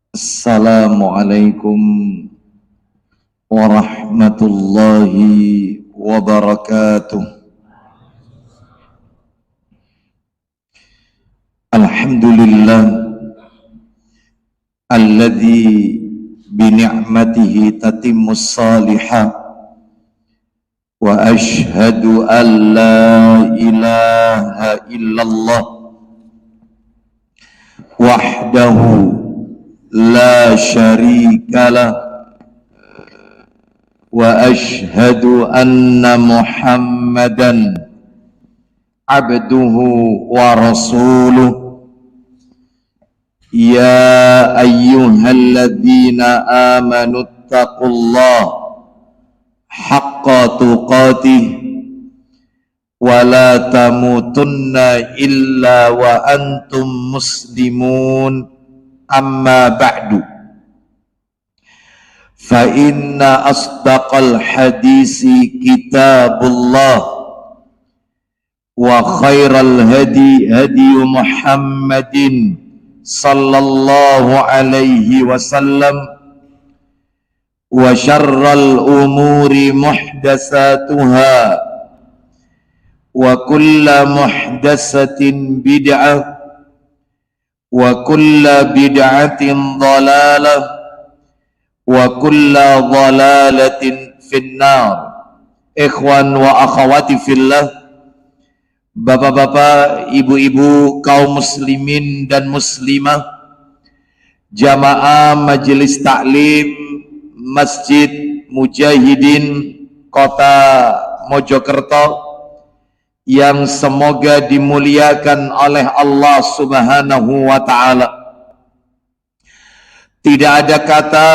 Assalamualaikum warahmatullahi wabarakatuh. Alhamdulillah alladzi bi ni'matihi tatimmus salihah wa ashhadu an la ilaha illallah wahdahu la syarikalah wa ashhadu anna Muhammadan abduhu wa rasuluh. Ya ayyuhalladzina amanu taqullaha haqqa tuqatih wa la tamutunna illa wa antum muslimun. Amma ba'du, fa inna asdaqal hadisi kitabullah wa khairal hadi hadi Muhammadin sallallahu alaihi wasallam wa syarral umuri muhdatsatuha wa kullu muhdatsatin bid'ah wa kulla bid'atin dhalalah wa kulla dhalalatin finnar. Ikhwan wa akhawati fillah, bapak-bapak, ibu-ibu, kaum muslimin dan muslimah, jamaah majelis taklim Masjid Mujahidin Kota Mojokerto yang semoga dimuliakan oleh Allah Subhanahu wa ta'ala. Tidak ada kata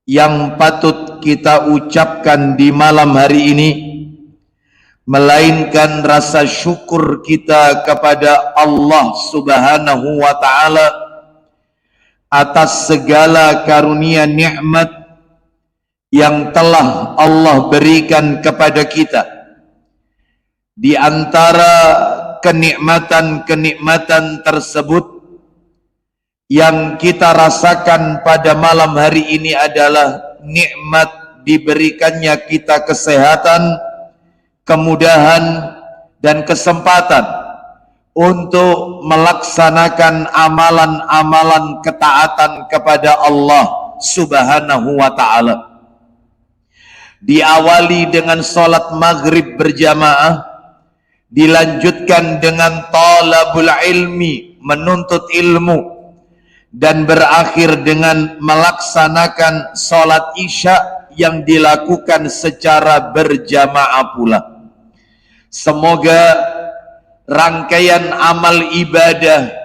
yang patut kita ucapkan di malam hari ini melainkan rasa syukur kita kepada Allah Subhanahu wa ta'ala atas segala karunia nikmat yang telah Allah berikan kepada kita. Di antara kenikmatan-kenikmatan tersebut yang kita rasakan pada malam hari ini adalah nikmat diberikannya kita kesehatan, kemudahan dan kesempatan untuk melaksanakan amalan-amalan ketaatan kepada Allah Subhanahu wa ta'ala. Diawali dengan salat maghrib berjamaah, dilanjutkan dengan talabul ilmi, menuntut ilmu, dan berakhir dengan melaksanakan salat isya yang dilakukan secara berjamaah pula. Semoga rangkaian amal ibadah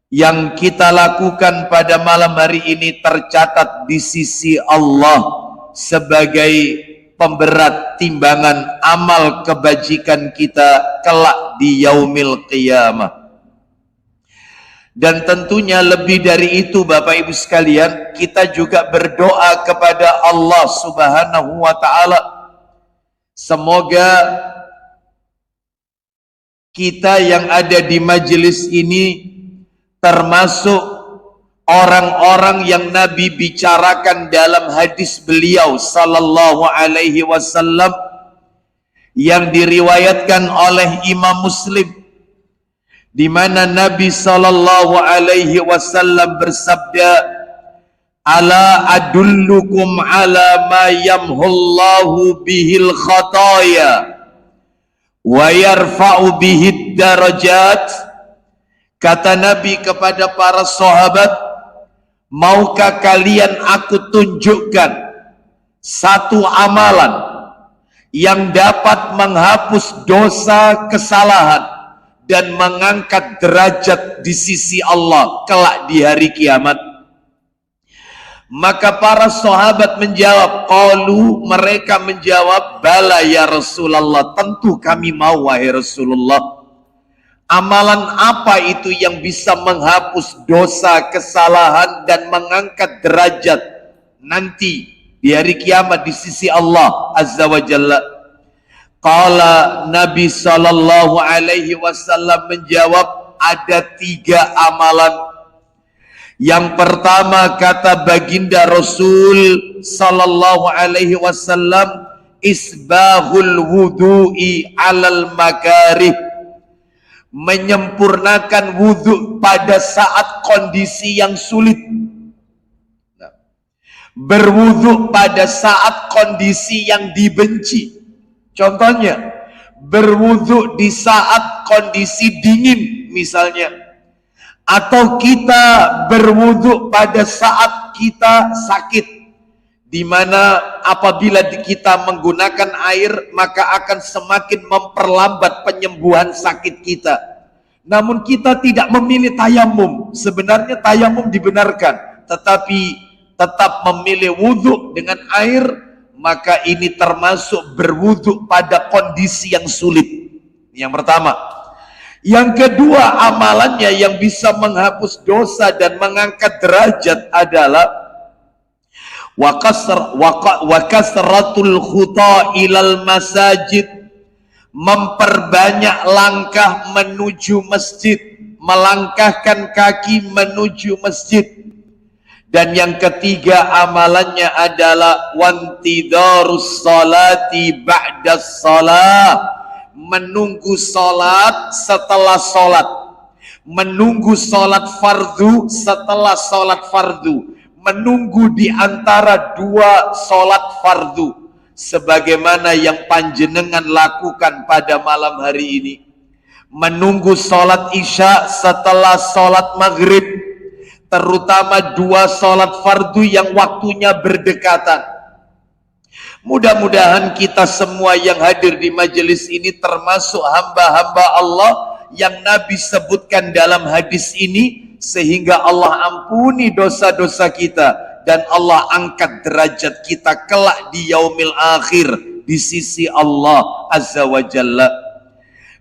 yang kita lakukan pada malam hari ini tercatat di sisi Allah sebagai pemberat timbangan amal kebajikan kita kelak di yaumil qiyamah. Dan tentunya lebih dari itu, Bapak Ibu sekalian, kita juga berdoa kepada Allah Subhanahu wa ta'ala, semoga kita yang ada di majelis ini termasuk orang-orang yang Nabi bicarakan dalam hadis beliau sallallahu alaihi wasallam yang diriwayatkan oleh Imam Muslim, di mana Nabi sallallahu alaihi wasallam bersabda, ala adullukum ala ma yamhullahu bihil khataya wa yarfa'u bihid darajat. Kata Nabi kepada para sahabat, maukah kalian aku tunjukkan satu amalan yang dapat menghapus dosa kesalahan dan mengangkat derajat di sisi Allah kelak di hari kiamat? Maka para sahabat menjawab, qalu, mereka menjawab, bala ya Rasulullah, tentu kami mau wahai Rasulullah. Amalan apa itu yang bisa menghapus dosa, kesalahan dan mengangkat derajat nanti di hari kiamat di sisi Allah Azza wa Jalla? Qala, Nabi sallallahu alaihi wasallam menjawab, ada 3 amalan. Yang pertama kata baginda Rasul sallallahu alaihi wasallam, isbahul wudu'i alal makarih, menyempurnakan wudhu pada saat kondisi yang sulit. Berwudhu pada saat kondisi yang dibenci. Contohnya, berwudhu di saat kondisi dingin misalnya, atau kita berwudhu pada saat kita sakit, di mana apabila kita menggunakan air maka akan semakin memperlambat penyembuhan sakit kita. Namun kita tidak memilih tayamum. Sebenarnya tayamum dibenarkan, tetapi tetap memilih wudhu dengan air, maka ini termasuk berwudhu pada kondisi yang sulit. Yang pertama. Yang kedua, amalannya yang bisa menghapus dosa dan mengangkat derajat adalah wa kasratul khuta ilal masajid, memperbanyak langkah menuju masjid, melangkahkan kaki menuju masjid. Dan yang ketiga amalannya adalah wantidarus salati ba'das salat, menunggu salat setelah salat, menunggu salat fardu setelah salat fardu, menunggu di antara 2 salat fardu, sebagaimana yang panjenengan lakukan pada malam hari ini. Menunggu salat isya setelah salat maghrib, terutama 2 salat fardu yang waktunya berdekatan. Mudah-mudahan kita semua yang hadir di majelis ini termasuk hamba-hamba Allah yang Nabi sebutkan dalam hadis ini, sehingga Allah ampuni dosa-dosa kita dan Allah angkat derajat kita kelak di yaumil akhir di sisi Allah Azza wa Jalla.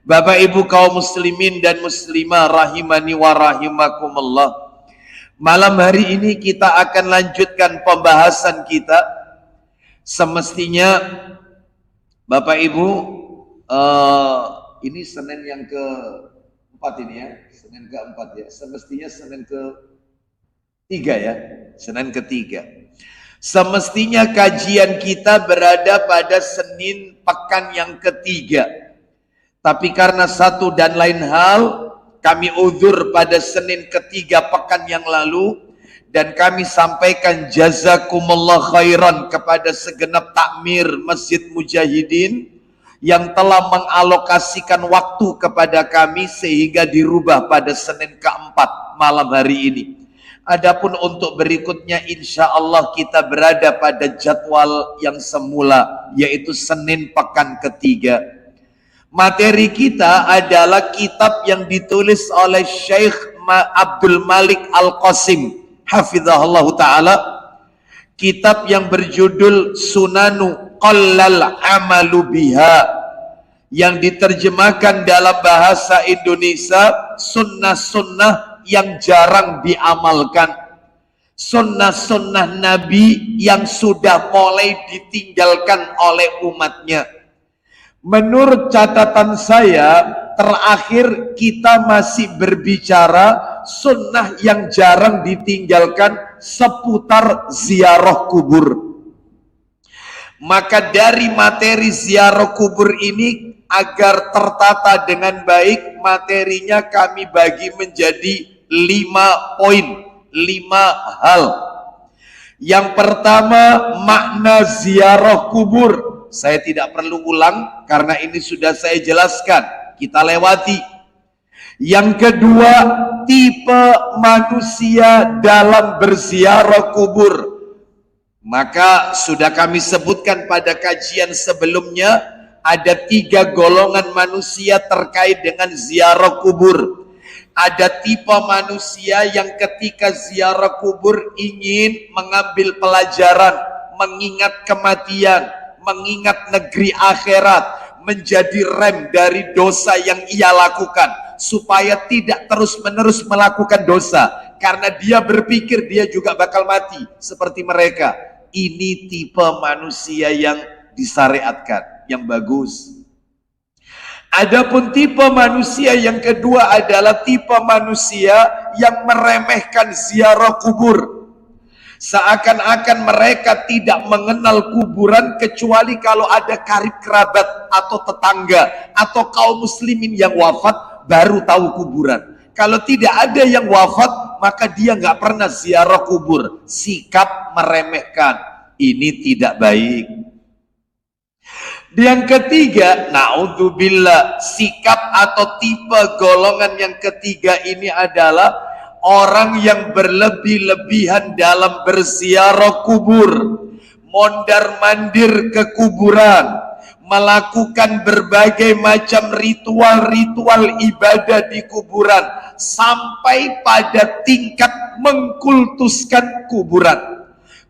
Bapak Ibu kaum muslimin dan muslimah rahimani wa rahimakumullah. Malam hari ini kita akan lanjutkan pembahasan kita. Semestinya Bapak Ibu, ini Senin yang keempat ini ya, Senin keempat ya. Semestinya Senin ketiga ya, Senin ketiga. Semestinya kajian kita berada pada Senin pekan yang ketiga. Tapi karena satu dan lain hal, kami uzur pada Senin ketiga pekan yang lalu, dan kami sampaikan jazakumullah khairan kepada segenap takmir Masjid Mujahidin yang telah mengalokasikan waktu kepada kami sehingga dirubah pada Senin keempat malam hari ini. Adapun untuk berikutnya insya Allah kita berada pada jadwal yang semula, yaitu Senin pekan ketiga. Materi kita adalah kitab yang ditulis oleh Syekh Abdul Malik Al-Qasim hafizahullah ta'ala, kitab yang berjudul Sunanu Qallal Amalu Biha, yang diterjemahkan dalam bahasa Indonesia sunnah-sunnah yang jarang diamalkan, sunnah-sunnah Nabi yang sudah mulai ditinggalkan oleh umatnya. Menurut catatan saya, terakhir kita masih berbicara sunnah yang jarang ditinggalkan seputar ziarah kubur. Maka dari materi ziarah kubur ini, agar tertata dengan baik, materinya kami bagi menjadi 5 poin, 5 hal. Yang pertama, makna ziarah kubur. Saya tidak perlu ulang karena ini sudah saya jelaskan, kita lewati. Yang kedua, tipe manusia dalam berziarah kubur. Maka sudah kami sebutkan pada kajian sebelumnya, ada 3 golongan manusia terkait dengan ziarah kubur. Ada tipe manusia yang ketika ziarah kubur ingin mengambil pelajaran, mengingat kematian, mengingat negeri akhirat, menjadi rem dari dosa yang ia lakukan, supaya tidak terus-menerus melakukan dosa, karena dia berpikir dia juga bakal mati seperti mereka. Ini tipe manusia yang disyariatkan, yang bagus. Adapun tipe manusia yang kedua adalah tipe manusia yang meremehkan ziarah kubur. Seakan-akan mereka tidak mengenal kuburan kecuali kalau ada karib kerabat atau tetangga atau kaum muslimin yang wafat baru tahu kuburan. Kalau tidak ada yang wafat, maka dia nggak pernah ziarah kubur. Sikap meremehkan. Ini tidak baik. Yang ketiga, naudzubillah, sikap atau tipe golongan yang ketiga ini adalah orang yang berlebih-lebihan dalam berziarah kubur, mondar-mandir ke kuburan, melakukan berbagai macam ritual-ritual ibadah di kuburan, sampai pada tingkat mengkultuskan kuburan.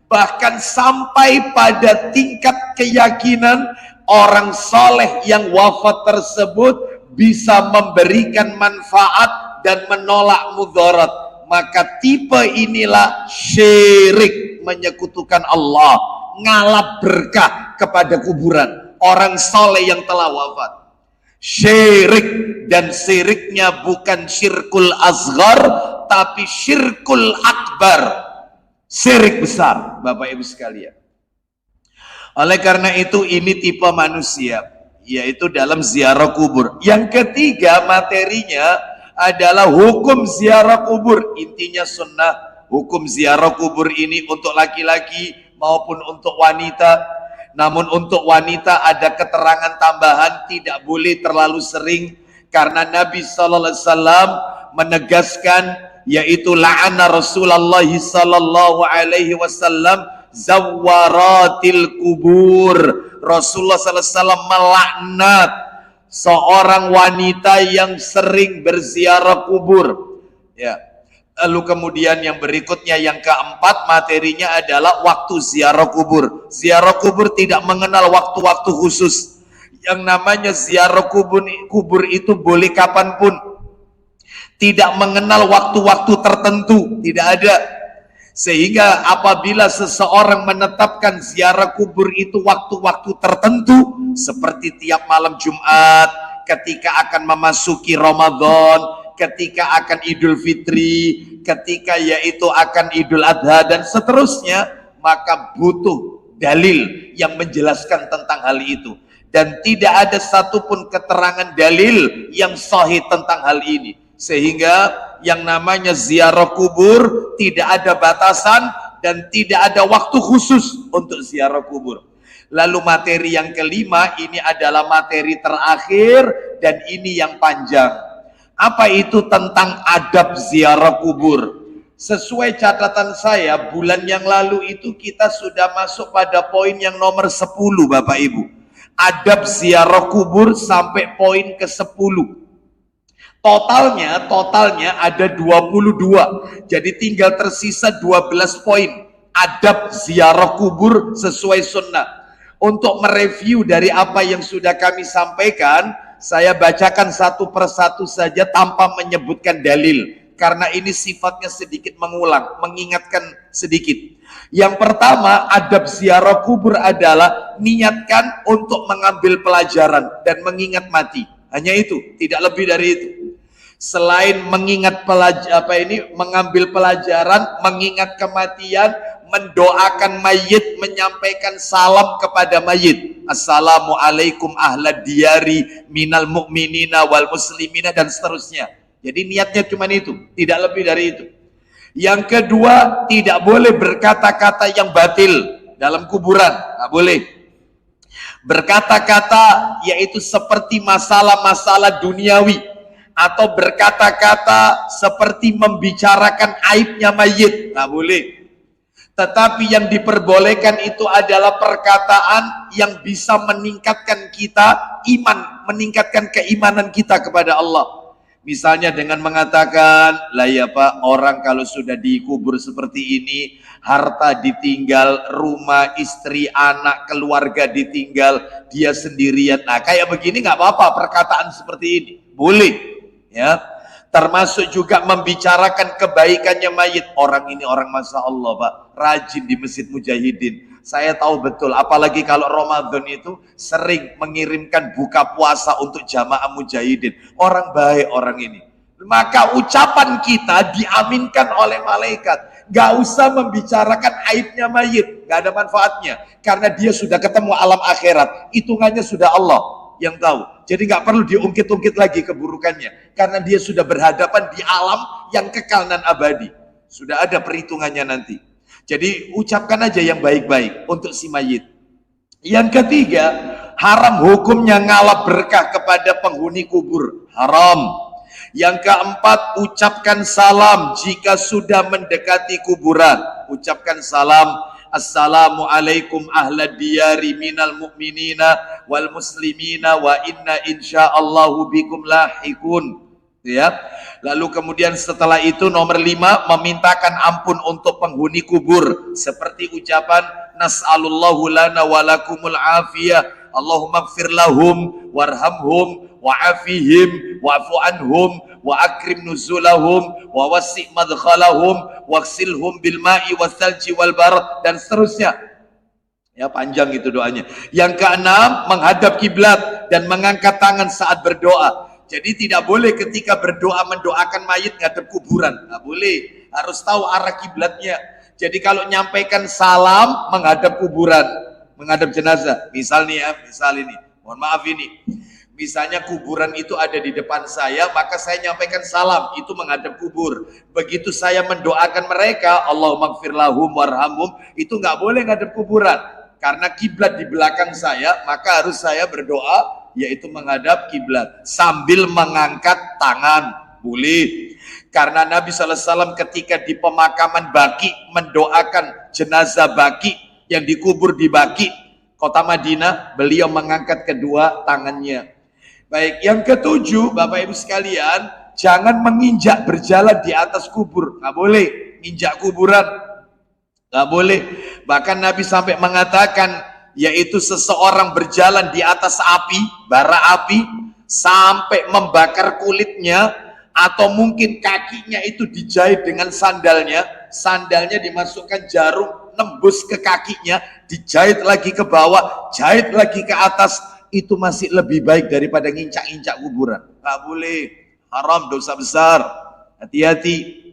Bahkan sampai pada tingkat keyakinan orang soleh yang wafat tersebut bisa memberikan manfaat dan menolak mudarat. Maka tipe inilah syirik, menyekutukan Allah, ngalap berkah kepada kuburan orang soleh yang telah wafat. Syirik, dan syiriknya bukan syirkul asghar tapi syirkul akbar, syirik besar, Bapak Ibu sekalian. Oleh karena itu ini tipe manusia, yaitu dalam ziarah kubur. Yang ketiga materinya adalah hukum ziarah kubur. Intinya sunnah. Hukum ziarah kubur ini untuk laki-laki maupun untuk wanita. Namun untuk wanita ada keterangan tambahan, tidak boleh terlalu sering, karena Nabi SAW menegaskan, yaitu la'ana Rasulullah SAW zawaratil kubur. Rasulullah SAW melaknat seorang wanita yang sering berziarah kubur. Ya. Lalu kemudian yang berikutnya, yang keempat materinya adalah waktu ziarah kubur. Ziarah kubur tidak mengenal waktu-waktu khusus. Yang namanya ziarah kubur itu boleh kapanpun. Tidak mengenal waktu-waktu tertentu, tidak ada. Sehingga apabila seseorang menetapkan ziarah kubur itu waktu-waktu tertentu, seperti tiap malam Jumat, ketika akan memasuki Ramadan, ketika akan Idul Fitri, ketika yaitu akan Idul Adha dan seterusnya, maka butuh dalil yang menjelaskan tentang hal itu. Dan tidak ada satupun keterangan dalil yang sahih tentang hal ini. Sehingga yang namanya ziarah kubur tidak ada batasan dan tidak ada waktu khusus untuk ziarah kubur. Lalu materi yang kelima ini adalah materi terakhir dan ini yang panjang. Apa itu tentang adab ziarah kubur? Sesuai catatan saya, bulan yang lalu itu kita sudah masuk pada poin yang nomor 10, Bapak Ibu. Adab ziarah kubur sampai poin ke-10. Totalnya ada 22. Jadi tinggal tersisa 12 poin. Adab ziarah kubur sesuai sunnah. Untuk mereview dari apa yang sudah kami sampaikan, saya bacakan satu persatu saja tanpa menyebutkan dalil, karena ini sifatnya sedikit mengulang, mengingatkan sedikit. Yang pertama, adab ziarah kubur adalah niatkan untuk mengambil pelajaran dan mengingat mati. Hanya itu, tidak lebih dari itu. Selain mengingat mengambil pelajaran, mengingat kematian, mendoakan mayit, menyampaikan salam kepada mayit. Assalamualaikum ahlad diyari minal mu'minina wal muslimina dan seterusnya. Jadi niatnya cuma itu, tidak lebih dari itu. Yang kedua, tidak boleh berkata-kata yang batil dalam kuburan, nggak boleh. Berkata-kata yaitu seperti masalah-masalah duniawi, atau berkata-kata seperti membicarakan aibnya mayit, nggak boleh. Tetapi yang diperbolehkan itu adalah perkataan yang bisa meningkatkan kita iman, meningkatkan keimanan kita kepada Allah. Misalnya dengan mengatakan, lah ya Pak, orang kalau sudah dikubur seperti ini, harta ditinggal, rumah, istri, anak, keluarga ditinggal, dia sendirian. Nah kayak begini nggak apa-apa perkataan seperti ini, boleh. Ya, termasuk juga membicarakan kebaikannya mayit. Orang ini orang Masya Allah Pak, rajin di Masjid Mujahidin, Saya tahu betul, apalagi kalau Ramadan itu sering mengirimkan buka puasa untuk jamaah mujahidin. Orang baik orang ini. Maka ucapan kita diaminkan oleh malaikat. Gak usah membicarakan aibnya mayit, gak ada manfaatnya. Karena dia sudah ketemu alam akhirat, hitungannya sudah Allah yang tahu. Jadi gak perlu diungkit-ungkit lagi keburukannya. Karena dia sudah berhadapan di alam yang kekal dan abadi. Sudah ada perhitungannya nanti. Jadi ucapkan aja yang baik-baik untuk si mayit. Yang ketiga, haram hukumnya ngalap berkah kepada penghuni kubur. Haram. Yang keempat, ucapkan salam jika sudah mendekati kuburan. Ucapkan salam. Assalamualaikum ahlad diyari minal mu'minina wal muslimina wa inna insyaallahu bikum lahikun. Ya. Lalu kemudian setelah itu nomor 5, memintakan ampun untuk penghuni kubur seperti ucapan nas'alullahu lana walakumul afiyah Allahumma gfir lahum warhamhum wa'afihim wa'fu anhum wa akrim nuzulahum wa wasi' madkhalahum waksilhum bil ma'i wasalji wal barad, dan seterusnya. Ya, panjang itu doanya. Yang keenam, menghadap kiblat dan mengangkat tangan saat berdoa. Jadi tidak boleh ketika berdoa mendoakan mayit ngadep kuburan, nggak boleh, harus tahu arah kiblatnya. Jadi kalau nyampaikan salam menghadap kuburan, menghadap jenazah, misal nih ya, misal ini, mohon maaf ini, misalnya kuburan itu ada di depan saya, maka saya nyampaikan salam, itu menghadap kubur. Begitu saya mendoakan mereka, Allahumma gfir lahum warhamhum, itu nggak boleh ngadep kuburan, karena kiblat di belakang saya, maka harus saya berdoa yaitu menghadap kiblat sambil mengangkat tangan, boleh. Karena Nabi SAW ketika di pemakaman Baqi mendoakan jenazah Baqi yang dikubur di Baqi, kota Madinah, beliau mengangkat kedua tangannya. Baik, yang ketujuh, Bapak Ibu sekalian, jangan menginjak berjalan di atas kubur, nggak boleh injak kuburan, nggak boleh. Bahkan Nabi sampai mengatakan, yaitu seseorang berjalan di atas api, bara api, sampai membakar kulitnya, atau mungkin kakinya itu dijahit dengan sandalnya, sandalnya dimasukkan jarum, nembus ke kakinya, dijahit lagi ke bawah, jahit lagi ke atas, itu masih lebih baik daripada ngincak-ngincak kuburan. Nggak boleh, haram, dosa besar, hati-hati.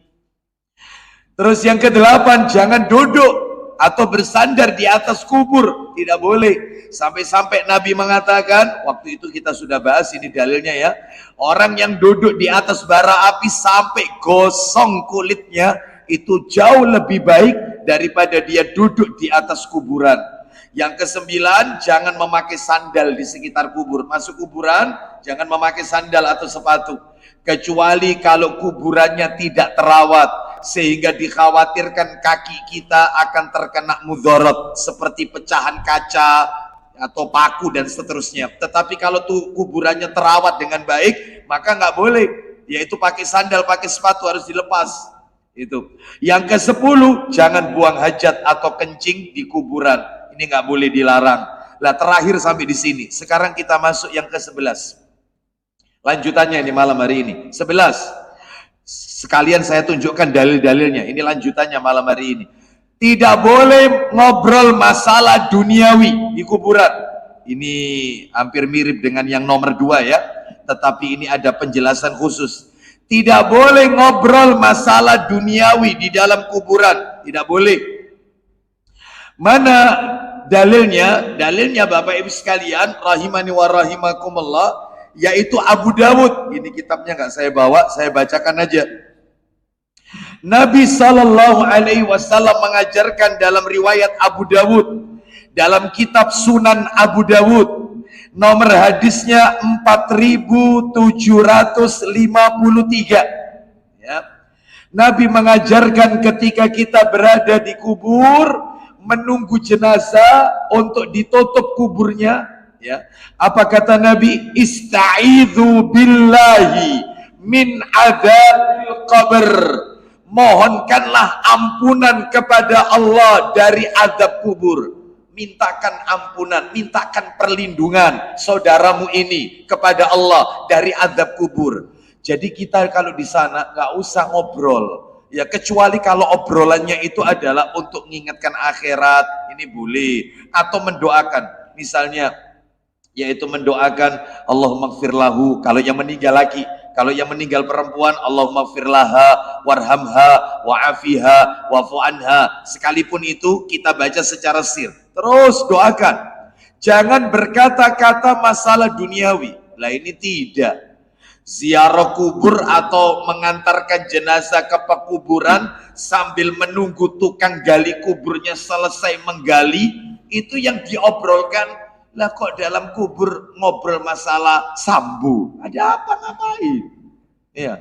Terus yang ke-8, jangan duduk atau bersandar di atas kubur, tidak boleh. Sampai-sampai Nabi mengatakan, waktu itu kita sudah bahas ini dalilnya ya, orang yang duduk di atas bara api sampai gosong kulitnya, itu jauh lebih baik daripada dia duduk di atas kuburan. Yang ke-9, jangan memakai sandal di sekitar kubur. Masuk kuburan, jangan memakai sandal atau sepatu, kecuali kalau kuburannya tidak terawat, sehingga dikhawatirkan kaki kita akan terkena mudarat seperti pecahan kaca atau paku dan seterusnya. Tetapi kalau tuh kuburannya terawat dengan baik, maka nggak boleh, yaitu pakai sandal, pakai sepatu, harus dilepas. Itu. Yang ke-10, jangan buang hajat atau kencing di kuburan. Ini nggak boleh, dilarang. Lah terakhir sampai di sini. Sekarang kita masuk yang ke-11. Lanjutannya ini malam hari ini. 11. Sekalian saya tunjukkan dalil-dalilnya. Ini lanjutannya malam hari ini. Tidak boleh ngobrol masalah duniawi di kuburan. Ini hampir mirip dengan yang nomor 2 ya. Tetapi ini ada penjelasan khusus. Tidak boleh ngobrol masalah duniawi di dalam kuburan. Tidak boleh. Mana dalilnya? Dalilnya Bapak Ibu sekalian, rahimani wa rahimakumullah, yaitu Abu Dawud. Ini kitabnya nggak saya bawa, saya bacakan aja. Nabi Sallallahu Alaihi Wasallam mengajarkan dalam riwayat Abu Dawud, dalam kitab Sunan Abu Dawud, nomor hadisnya 4753. Ya. Nabi mengajarkan ketika kita berada di kubur, menunggu jenazah untuk ditutup kuburnya, ya. Apa kata Nabi? Ista'idzu billahi min adzabil qabr. Mohonkanlah ampunan kepada Allah dari azab kubur. Mintakan ampunan, mintakan perlindungan saudaramu ini kepada Allah dari azab kubur. Jadi kita kalau di sana nggak usah ngobrol, Ya kecuali kalau obrolannya itu adalah untuk mengingatkan akhirat, ini boleh. Atau mendoakan, misalnya yaitu mendoakan Allahumma gfir lahu kalau yang meninggal lagi. Kalau yang meninggal perempuan, Allahumma gfir laha warhamha wa'afiha wa'fu anha. Sekalipun itu kita baca secara sir. Terus doakan. Jangan berkata-kata masalah duniawi. Lah ini tidak. Ziarah kubur atau mengantarkan jenazah ke pekuburan sambil menunggu tukang gali kuburnya selesai menggali, itu yang diobrolkan. Lah kok dalam kubur ngobrol masalah sambu? Ada apa, ngapain? Ya.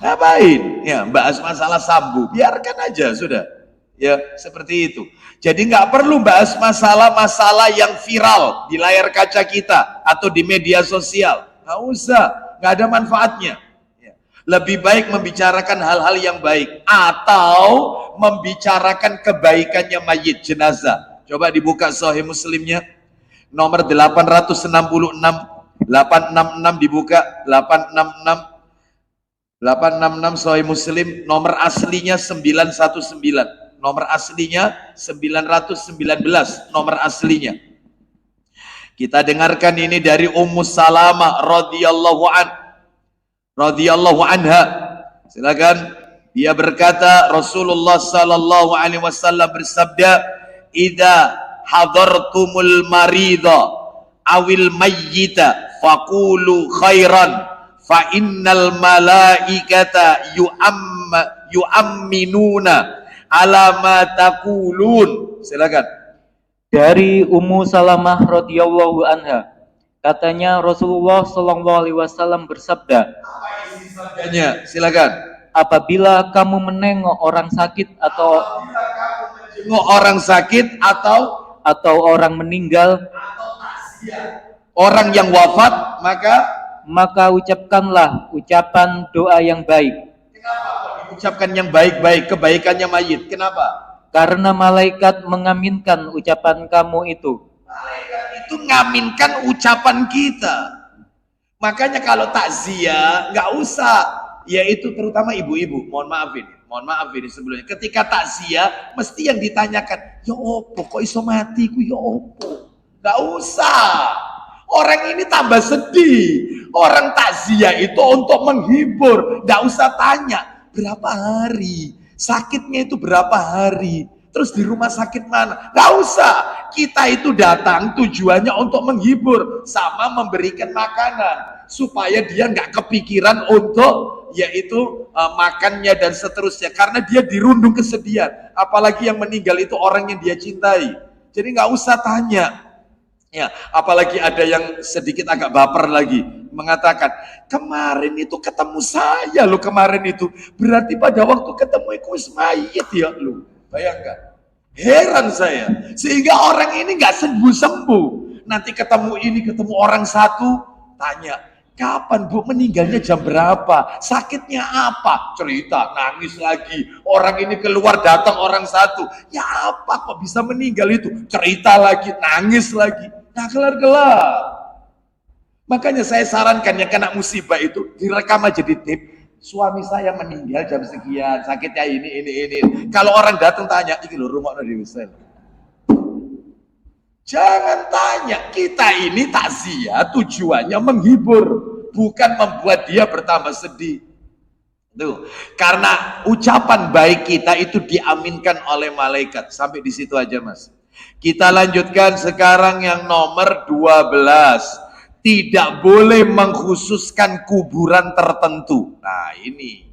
Ngapain? Ya, bahas masalah sambu. Biarkan aja sudah. Ya, seperti itu. Jadi nggak perlu bahas masalah-masalah yang viral di layar kaca kita atau di media sosial. Nggak usah, nggak ada manfaatnya. Ya. Lebih baik membicarakan hal-hal yang baik atau membicarakan kebaikannya mayit jenazah. Coba dibuka Sahih Muslimnya nomor 866 866 dibuka 866 Sahih Muslim, nomor aslinya 919, nomor aslinya 919, nomor aslinya. Kita dengarkan ini dari Ummu Salamah radhiyallahu anha. Silakan. Dia berkata, Rasulullah sallallahu alaihi wasallam bersabda, "Idza hadartumul marida awil mayyita faqulu khairan fa innal malaikata yu'amminuna ala ma taqulun." Silakan. Dari Ummu Salamah radhiyallahu anha, katanya Rasulullah sallallahu alaihi wasallam bersabda, apa isi sabdanya? Silakan. Apabila kamu menengok orang sakit atau orang sakit atau orang meninggal, orang yang wafat, maka ucapkanlah ucapan doa yang baik. Kenapa diucapkan yang baik-baik, kebaikannya mayit? Kenapa? Karena malaikat mengaminkan ucapan kamu itu. Malaikat itu ngaminkan ucapan kita. Makanya kalau takziah nggak usah, yaitu terutama ibu-ibu. Mohon maaf ini sebelumnya. Ketika takziah mesti yang ditanyakan, ya opo kok iso mati ku, ya opo. Nggak usah. Orang ini tambah sedih. Orang takziah itu untuk menghibur. Nggak usah tanya berapa hari. Sakitnya itu berapa hari, terus di rumah sakit mana, nggak usah. Kita itu datang tujuannya untuk menghibur sama memberikan makanan supaya dia nggak kepikiran untuk yaitu makannya dan seterusnya, karena dia dirundung kesedihan. Apalagi yang meninggal itu orang yang dia cintai, jadi nggak usah tanya. Ya, apalagi ada yang sedikit agak baper lagi, mengatakan, kemarin itu ketemu saya lo, kemarin itu berarti pada waktu ketemu itu mayit ya lo. Bayangkan, heran saya, sehingga orang ini nggak sembuh-sembuh. Nanti ketemu ini, ketemu orang satu, tanya, kapan bu meninggalnya, jam berapa, sakitnya apa, cerita, nangis lagi. Orang ini keluar, datang orang satu, ya apa kok bisa meninggal itu, cerita lagi, nangis lagi. Nah kelar-kelar. Makanya saya sarankan yang kena musibah itu direkam aja di tip. Suami saya meninggal jam sekian, sakitnya ini. Kalau orang datang tanya, iki lho rumah di Wisel. Jangan tanya, kita ini takziah tujuannya menghibur, bukan membuat dia bertambah sedih. Tuh, karena ucapan baik kita itu diaminkan oleh malaikat. Sampai di situ aja Mas. Kita lanjutkan sekarang yang nomor 12. Tidak boleh mengkhususkan kuburan tertentu. Nah ini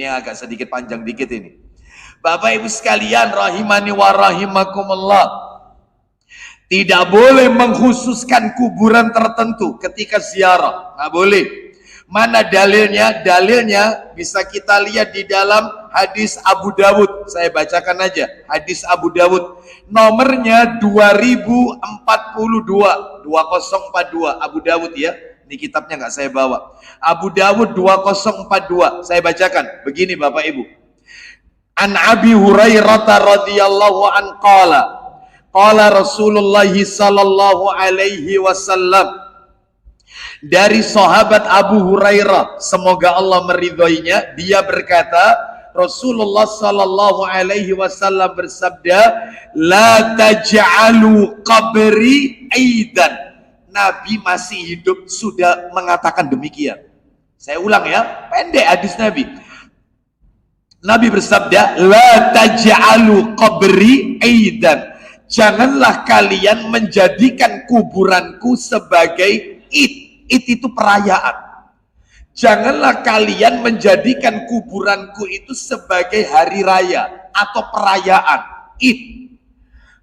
agak sedikit panjang dikit ini. Bapak Ibu sekalian rahimani wa rahimakumullah. Tidak boleh mengkhususkan kuburan tertentu ketika ziarah. Nggak boleh. Mana dalilnya? Dalilnya bisa kita lihat di dalam hadis Abu Dawud. Saya bacakan aja. Hadis Abu Dawud. Nomornya 2042. 2042. Abu Dawud ya. Ini kitabnya nggak saya bawa. Abu Dawud 2042. Saya bacakan. Begini Bapak Ibu. An Abi Hurairah radhiyallahu an qala. Qala Rasulullah sallallahu alaihi wasallam. dari sahabat Abu Hurairah, semoga Allah meridhoinya, dia berkata, Rasulullah sallallahu alaihi wasallam bersabda, la taj'alu qabri aidan. Nabi masih hidup sudah mengatakan demikian. Saya ulang ya, pendek hadis Nabi. Nabi bersabda, la taj'alu qabri aidan. Janganlah kalian menjadikan kuburanku sebagai id. Id itu perayaan. Janganlah kalian menjadikan kuburanku itu sebagai hari raya atau perayaan. Id.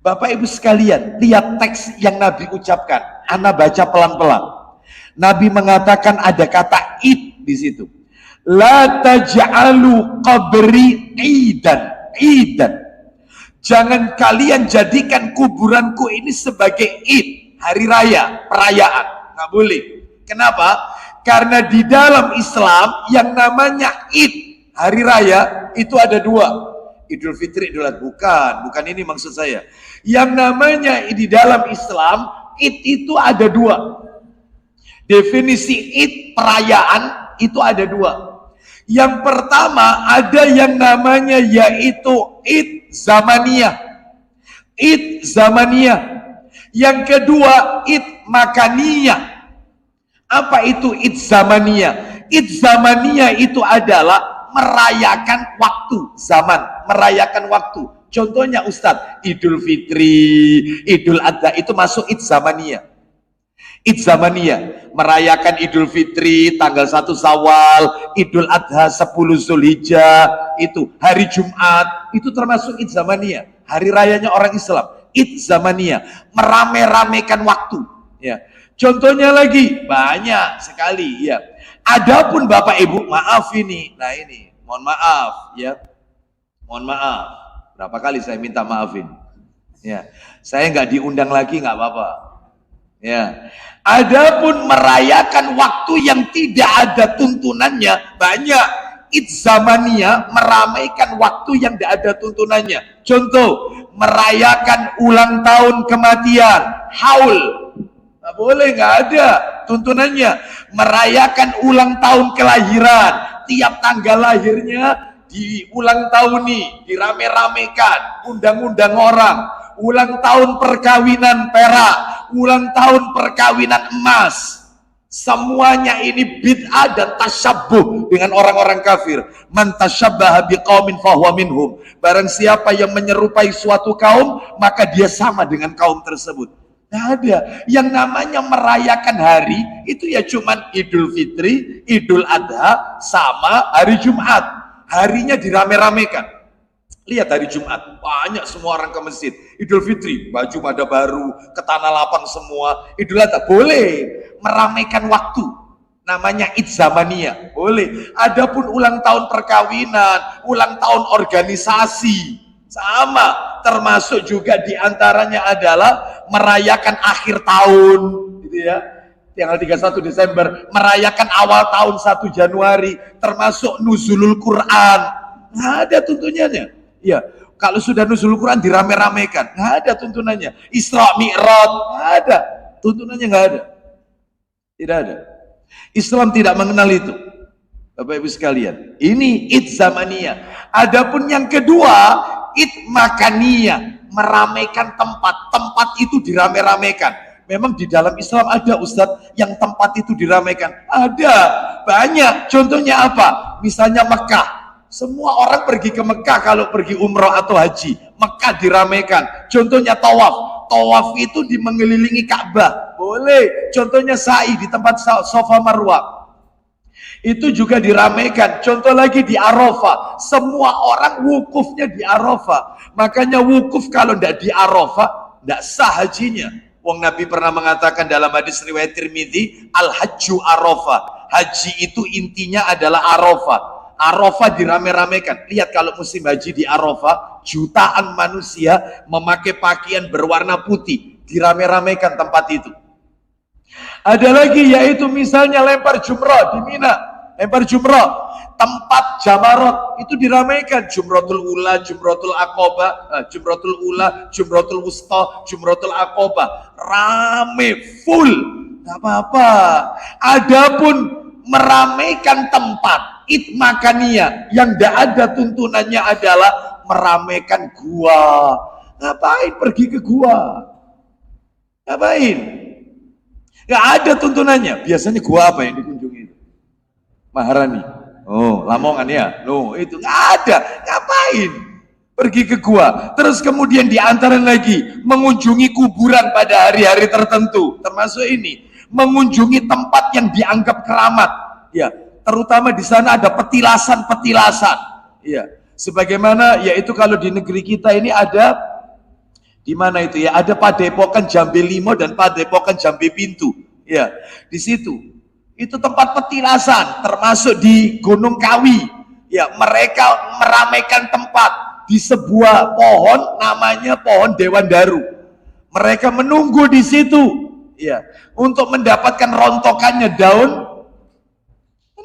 Bapak Ibu sekalian, lihat teks yang Nabi ucapkan. Ana baca pelan-pelan. Nabi mengatakan ada kata id di situ. La taj'alu qabri idan. Idan. Jangan kalian jadikan kuburanku ini sebagai id, hari raya, perayaan. Nggak boleh. Kenapa? Karena di dalam Islam yang namanya id, hari raya, itu ada dua. Idul Fitri, Idul Adha. Bukan ini maksud saya. Yang namanya di dalam Islam, id itu ada dua. Definisi id, perayaan, itu ada dua. Yang pertama, ada yang namanya yaitu id zamaniyah. Id zamaniyah. Yang kedua, id makaniyah. Apa itu id zamaniyah? Id zamaniyah itu adalah merayakan waktu, zaman, merayakan waktu. Contohnya Ustadz, Idul Fitri, Idul Adha itu masuk id zamaniyah. Id zamaniyah, merayakan Idul Fitri tanggal 1 Syawal, Idul Adha 10 Zulhijjah, itu hari Jumat, itu termasuk id zamaniyah, hari rayanya orang Islam. Id zamaniyah, merame-ramekan waktu, ya. Contohnya lagi banyak sekali, ya. Adapun Bapak Ibu, maaf ini, nah ini, mohon maaf, ya, mohon maaf. Berapa kali saya minta maafin, ya. Saya nggak diundang lagi nggak apa-apa, ya. Adapun merayakan waktu yang tidak ada tuntunannya banyak. Id zamaniyah meramaikan waktu yang tidak ada tuntunannya. Contoh, merayakan ulang tahun kematian, haul. Nggak boleh, nggak ada tuntunannya. Merayakan ulang tahun kelahiran, tiap tanggal lahirnya di ulang tahun nih, dirame-ramekan, undang-undang orang. Ulang tahun perkawinan perak, ulang tahun perkawinan emas. Semuanya ini bid'ah dan tasyabbuh dengan orang-orang kafir. Man tasyabbaha biqaumin fahuwa minhum. Barang siapa yang menyerupai suatu kaum, maka dia sama dengan kaum tersebut. Nah, ada yang namanya merayakan hari itu ya cuman Idul Fitri, Idul Adha sama hari Jumat. Harinya dirame-ramekan. Lihat hari Jumat, banyak semua orang ke masjid. Idul Fitri, baju pada baru, ke tanah lapang semua. Idul Adha, boleh meramaikan waktu. Namanya id zamaniyah, boleh. Adapun ulang tahun perkawinan, ulang tahun organisasi, sama. Termasuk juga diantaranya adalah merayakan akhir tahun, gitu ya. Tanggal 31 Desember, merayakan awal tahun 1 Januari, termasuk nuzulul Quran. Nggak ada tuntunannya. Ya, kalau sudah nuzul Quran dirame-ramekan, nggak ada tuntunannya. Isra Mi'raj, nggak ada tuntunannya, nggak ada, tidak ada. Islam tidak mengenal itu, Bapak Ibu sekalian. Ini id zamaniyah. Adapun yang kedua, id makaniyah, meramaikan tempat. Tempat itu dirame-ramekan. Memang di dalam Islam ada Ustadz yang tempat itu diramaikan, ada banyak. Contohnya apa? Misalnya Mekah. Semua orang pergi ke Mekah kalau pergi umroh atau haji. Mekah diramaikan. Contohnya tawaf. Tawaf itu di mengelilingi Ka'bah. Boleh. Contohnya sa'i di tempat Safa Marwah. Itu juga diramaikan. Contoh lagi di Arafah. Semua orang wukufnya di Arafah. Makanya wukuf kalau tidak di Arafah, tidak sah hajinya. Wong Nabi pernah mengatakan dalam hadis riwayat Tirmidzi, al-hajju Arafah. Haji itu intinya adalah Arafah. Arafah dirame-ramekan. Lihat kalau musim haji di Arafah, jutaan manusia memakai pakaian berwarna putih, dirame-ramekan tempat itu. Ada lagi yaitu misalnya lempar jumrah di Mina, lempar jumrah, tempat jamarot itu diramaikan. Jumratul ula, jumratul aqobah, jumratul ula, jumratul wusta, jumratul aqobah, rame, full. tak apa-apa. Adapun meramaikan tempat, itmakaniyah, yang tidak ada tuntunannya adalah meramaikan gua. Ngapain pergi ke gua? Ngapain? Gak ada tuntunannya. Biasanya gua apa yang dikunjungi? Maharani. Oh, Lamongan ya? No, itu nggak ada. Ngapain? Pergi ke gua. Terus kemudian diantarin lagi mengunjungi kuburan pada hari-hari tertentu. Termasuk ini, mengunjungi tempat yang dianggap keramat. Ya, terutama di sana ada petilasan-petilasan. Ya, sebagaimana yaitu kalau di negeri kita ini ada di mana itu ya? Ada Padepokan Jambe Limo dan Padepokan Jambe Pintu. Ya, di situ. Itu tempat petilasan, termasuk di Gunung Kawi. Ya, mereka meramaikan tempat di sebuah pohon namanya pohon Dewan Daru. Mereka menunggu di situ, ya, untuk mendapatkan rontokannya daun.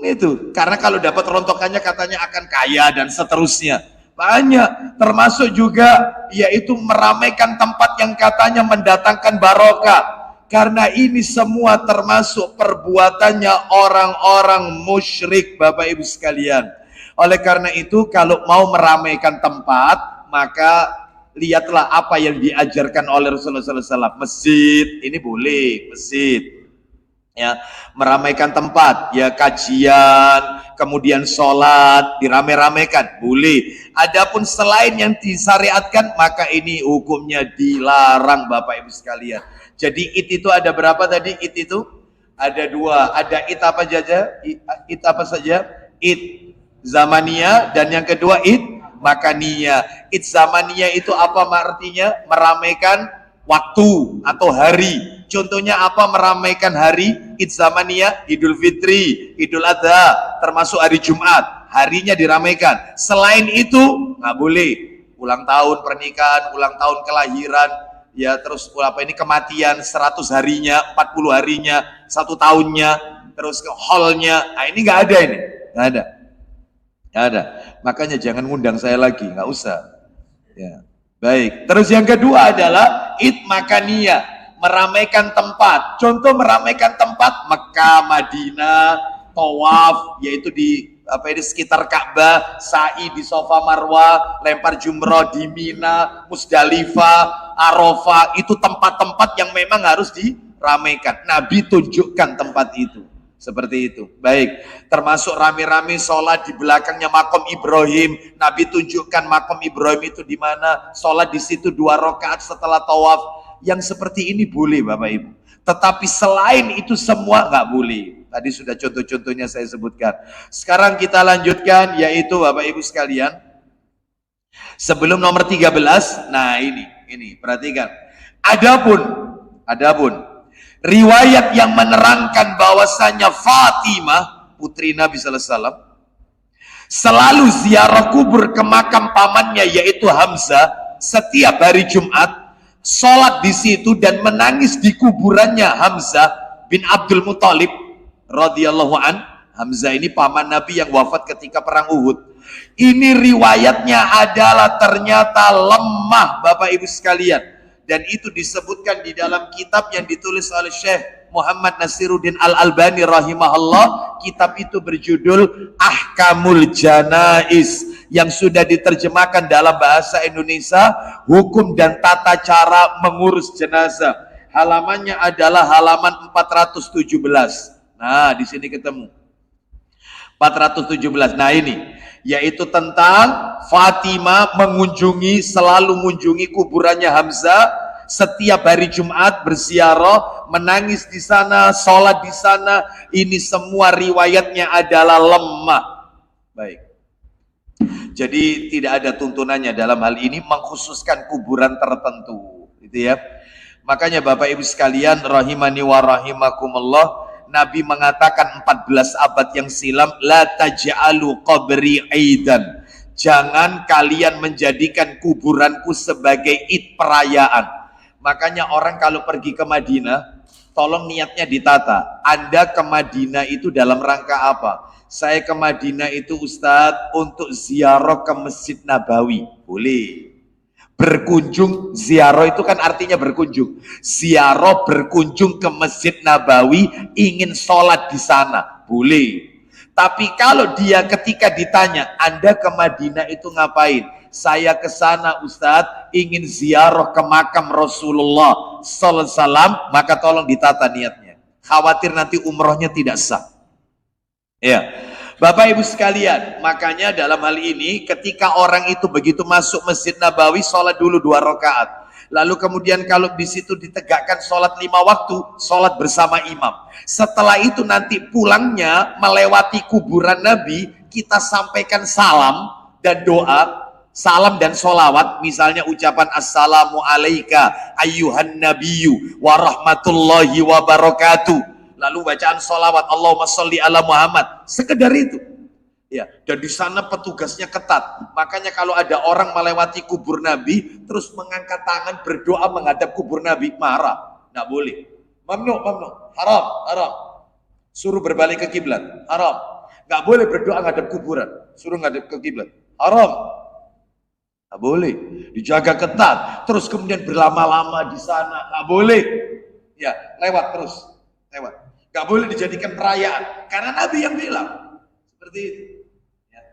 Itu karena kalau dapat rontokannya katanya akan kaya dan seterusnya. Banyak, termasuk juga yaitu meramaikan tempat yang katanya mendatangkan barokah. Karena ini semua termasuk perbuatannya orang-orang musyrik, Bapak Ibu sekalian. Oleh karena itu, kalau mau meramaikan tempat, maka lihatlah apa yang diajarkan oleh Rasulullah SAW. Masjid, ini boleh, masjid. Ya, meramaikan tempat, ya kajian, kemudian sholat, dirame-ramekan, boleh. Adapun selain yang disyariatkan, maka ini hukumnya dilarang, Bapak Ibu sekalian. Jadi it itu ada berapa tadi? It itu ada dua. Ada it apa saja? It apa saja? It zamaniyah dan yang kedua it makaniyah. It zamaniyah itu apa artinya? Meramaikan waktu atau hari. Contohnya apa meramaikan hari? It zamaniyah, Idul Fitri, Idul Adha, termasuk hari Jumat. Harinya diramaikan. Selain itu nggak boleh. Ulang tahun pernikahan, ulang tahun kelahiran, ya terus apa ini kematian 100 harinya, 40 harinya, 1 tahunnya, terus ke hallnya. Nah ini nggak ada ini, nggak ada, nggak ada. Makanya jangan ngundang saya lagi, nggak usah. Ya, baik. Terus yang kedua adalah itmakaniyah, meramaikan tempat. Contoh meramaikan tempat Mekah, Madinah, tawaf, yaitu di apa ini sekitar Ka'bah, sa'i di Safa Marwah, lempar jumroh di Mina, Musdalifah, Arafah, itu tempat-tempat yang memang harus diramaikan. Nabi tunjukkan tempat itu. Seperti itu. Baik, termasuk rame-rame sholat di belakangnya makom Ibrahim. Nabi tunjukkan makom Ibrahim itu di mana, sholat di situ 2 rakaat setelah tawaf. Yang seperti ini boleh, Bapak Ibu. Tetapi selain itu semua nggak boleh. Tadi sudah contoh-contohnya saya sebutkan. Sekarang kita lanjutkan, yaitu Bapak Ibu sekalian. Sebelum nomor 13, nah ini perhatikan. Adapun riwayat yang menerangkan bahwasanya Fatimah putri Nabi sallallahu alaihi wasallam selalu ziarah kubur ke makam pamannya yaitu Hamzah setiap hari Jumat, sholat di situ dan menangis di kuburannya Hamzah bin Abdul Muthalib radhiyallahu an. Hamzah ini paman Nabi yang wafat ketika perang Uhud. Ini riwayatnya adalah ternyata lemah, Bapak Ibu sekalian, dan itu disebutkan di dalam kitab yang ditulis oleh Syekh Muhammad Nasiruddin Al-Albani rahimahullah. Kitab itu berjudul Ahkamul Janaiz, yang sudah diterjemahkan dalam bahasa Indonesia, Hukum dan Tata Cara Mengurus Jenazah. Halamannya adalah halaman 417. Nah, di sini ketemu 417. Nah, ini yaitu tentang Fatimah selalu mengunjungi kuburannya Hamzah setiap hari Jumat, berziarah, menangis di sana, sholat di sana. Ini semua riwayatnya adalah lemah. Baik. Jadi tidak ada tuntunannya dalam hal ini mengkhususkan kuburan tertentu, gitu ya. Makanya Bapak Ibu sekalian rahimani wa rahimakumullah, Nabi mengatakan 14 abad yang silam, la taj'alu qabri aidan. Jangan kalian menjadikan kuburanku sebagai id perayaan. Makanya orang kalau pergi ke Madinah, tolong niatnya ditata. Anda ke Madinah itu dalam rangka apa? Saya ke Madinah itu Ustadz untuk ziarah ke Masjid Nabawi. Boleh. Berkunjung, ziarah itu kan artinya berkunjung. Ziarah berkunjung ke Masjid Nabawi, ingin sholat di sana, boleh. Tapi kalau dia ketika ditanya, Anda ke Madinah itu ngapain? Saya ke sana Ustadz, ingin ziarah ke makam Rasulullah sallallahu alaihi wasallam, maka tolong ditata niatnya. Khawatir nanti umrohnya tidak sah. Ya. Bapak Ibu sekalian, makanya dalam hal ini ketika orang itu begitu masuk Masjid Nabawi, sholat dulu 2 rakaat. Lalu kemudian kalau di situ ditegakkan sholat 5 waktu, sholat bersama imam. Setelah itu nanti pulangnya melewati kuburan Nabi, kita sampaikan salam dan doa, salam dan sholawat, misalnya ucapan assalamu alaika ayyuhan nabiyyu wa rahmatullahi wa barakatuh. Lalu bacaan sholawat Allahumma sholli ala Muhammad, sekedar itu ya. Dan di sana petugasnya ketat, makanya kalau ada orang melewati kubur Nabi terus mengangkat tangan berdoa menghadap kubur Nabi, marah, nggak boleh, mamnu, haram, suruh berbalik ke kiblat, haram, nggak boleh berdoa menghadap kuburan, suruh menghadap ke kiblat, haram, nggak boleh, dijaga ketat. Terus kemudian berlama-lama di sana, nggak boleh ya, lewat terus, lewat. Gak boleh dijadikan perayaan, karena Nabi yang bilang seperti itu ya.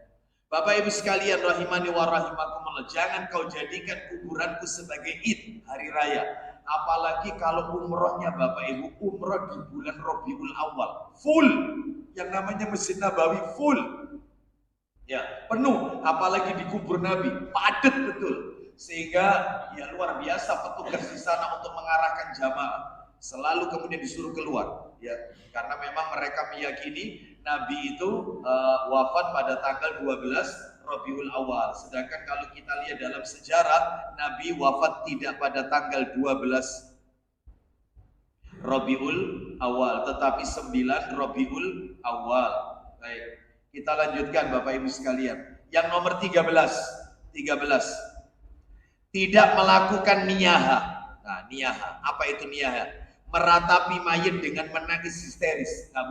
Bapak Ibu sekalian rahimani wa rahimakumullah, jangan kau jadikan kuburanku sebagai id, hari raya. Apalagi kalau umrohnya Bapak Ibu, umroh di bulan Rabiul Awal, full, yang namanya Masjid Nabawi full ya, penuh. Apalagi di kubur Nabi, padat betul, sehingga ya luar biasa petugas di sana untuk mengarahkan jamaah. Selalu kemudian disuruh keluar ya, karena memang mereka meyakini Nabi itu wafat pada tanggal 12 Rabiul Awal. Sedangkan kalau kita lihat dalam sejarah, Nabi wafat tidak pada tanggal 12 Rabiul Awal, tetapi 9 Rabiul Awal. Baik, kita lanjutkan Bapak Ibu sekalian. Yang nomor 13, tidak melakukan niyaha. Nah, niyaha, apa itu niyaha? Meratapi mayit dengan menangis histeris, nggak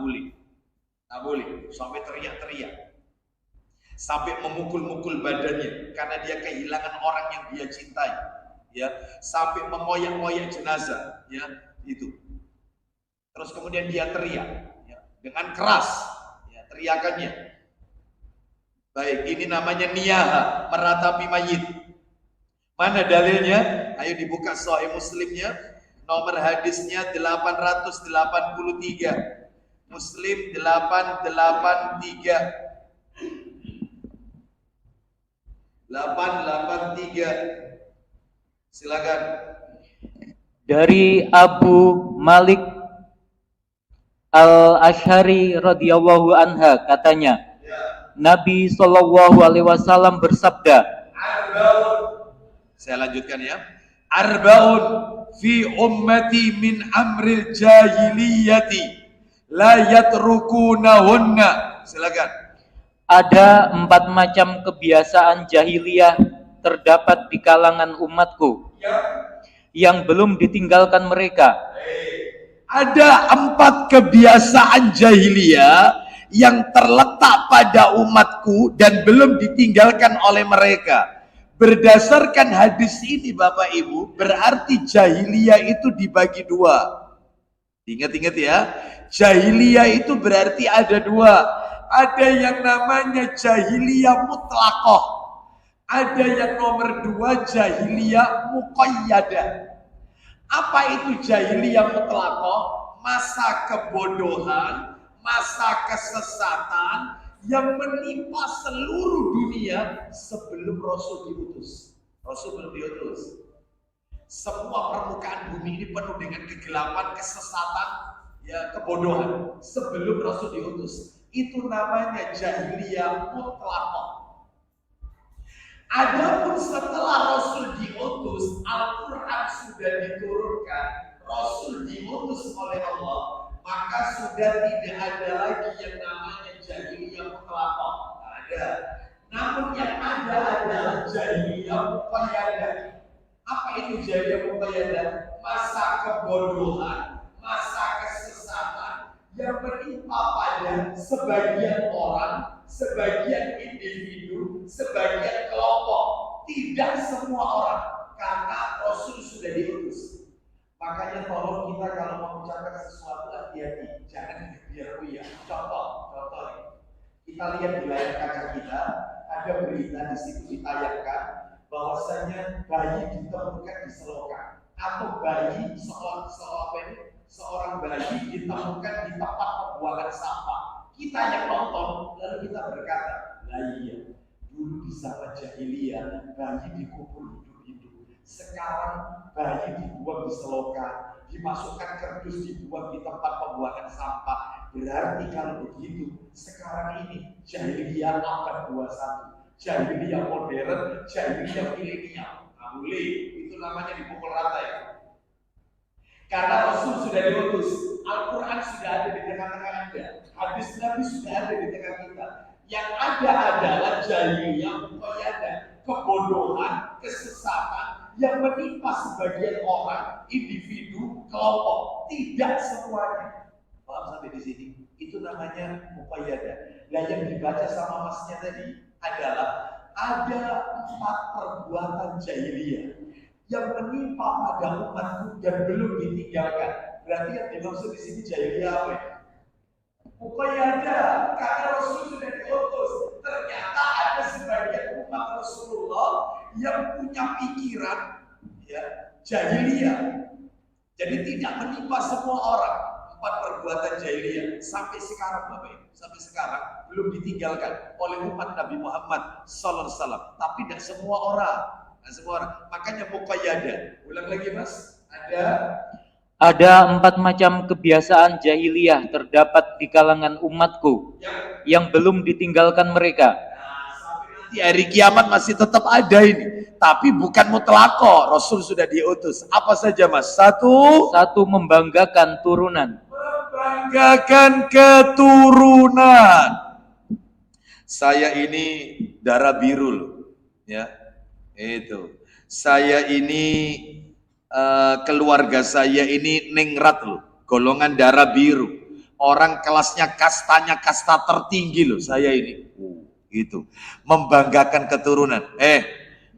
boleh, sampai teriak-teriak, sampai memukul-mukul badannya karena dia kehilangan orang yang dia cintai, ya, sampai mengoyak-ngoyak jenazah, ya, itu. Terus kemudian dia teriak, ya, dengan keras, ya, teriakannya. Baik, ini namanya niyaha, meratapi mayit. Mana dalilnya? Ayo dibuka Sahih Muslimnya. Nomor hadisnya 883, Muslim 883. Silakan. Dari Abu Malik Al-Asy'ari radhiyallahu anha, katanya, ya, Nabi Shallallahu alaihi wasallam bersabda, saya lanjutkan ya. Arba'un fi ummati min amril jahiliyati la yatrukunahunna. Silakan. Ada 4 macam kebiasaan jahiliyah terdapat di kalangan umatku, ya, yang belum ditinggalkan mereka. Ada 4 kebiasaan jahiliyah yang terletak pada umatku dan belum ditinggalkan oleh mereka. Berdasarkan hadis ini Bapak Ibu, berarti jahiliyah itu dibagi 2. Ingat-ingat ya, jahiliyah itu berarti ada 2. Ada yang namanya jahiliyah mutlaqah, ada yang nomor 2 jahiliyah muqayyadah. Apa itu jahiliyah mutlaqah? Masa kebodohan, masa kesesatan yang menimpa seluruh dunia sebelum Rasul diutus. Rasul belum diutus. Semua permukaan bumi ini penuh dengan kegelapan, kesesatan, ya, kebodohan sebelum Rasul diutus. Itu namanya jahiliyah mutlaqah. Adapun setelah Rasul diutus, Al-Quran sudah diturunkan, Rasul diutus oleh Allah, maka sudah tidak ada lagi yang namanya jahiliyah mutlaqah. Ada. Namun yang ada adalah jahiliyah muqayyadah. Apa itu jahiliyah muqayyadah? Masa kebodohan, masa kesesatan yang menimpa pada sebagian orang, sebagian individu, sebagian kelompok, tidak semua orang. karena Rasul sudah diutus. Makanya tolong kita kalau mau mengucapkan sesuatu hati-hati, jangan biar ya. Contoh nih. Kita lihat di layar kaca kita, ada berita di situ ditayangkan bahwasanya bayi ditemukan di selokan atau bayi seorang bayi ditemukan di tempat pembuangan sampah. Kita yang nonton lalu kita berkata, lah iya, dulu di zaman jahiliyah bayi dikubur hidup-hidup. Sekarang bayi dibuang di selokan, dimasukkan kerdus, dibuang di tempat pembuangan sampah. Berarti kalau begitu, sekarang ini jahiliyah abad 21, jahiliyah modern, jahiliyah milenial. Nah, boleh, itu namanya dipukul rata ya. Karena Rasul sudah diutus, Al-Quran sudah ada di tengah-tengah Anda, hadis Nabi sudah ada di tengah kita. Yang ada adalah jahiliyah, kebodohan, kesesatan yang menimpa sebagian orang, individu, kelompok, tidak semuanya. Paham sampai di sini? Itu namanya muqayyadah. Nah, yang dibaca sama masnya tadi adalah ada 4 perbuatan jahiliyah yang menimpa pada umatku dan belum ditinggalkan. Berarti yang dimaksud di sini jahiliyah apa ya? Muqayyadah, karena Rasul sudah diutus. Ternyata ada sebagian umat Rasulullah yang punya pikiran ya jahiliyah. Jadi tidak menimpa semua orang. 4 perbuatan jahiliyah sampai sekarang Bapak Ibu, sampai sekarang belum ditinggalkan oleh umat Nabi Muhammad sallallahu alaihi wasallam. Tapi tidak semua orang, Makanya muqayyadah. Ulang lagi Mas. Ada 4 macam kebiasaan jahiliyah terdapat di kalangan umatku yang belum ditinggalkan mereka. Di hari kiamat masih tetap ada ini, tapi bukan mutlaqo. Rasul sudah diutus. Apa saja Mas? Satu, membanggakan turunan. Membanggakan keturunan. Saya ini darah biru loh, ya. Itu. Saya ini keluarga saya ini ningrat loh, golongan darah biru. Orang kelasnya kastanya kasta tertinggi loh saya ini. Gitu. Membanggakan keturunan.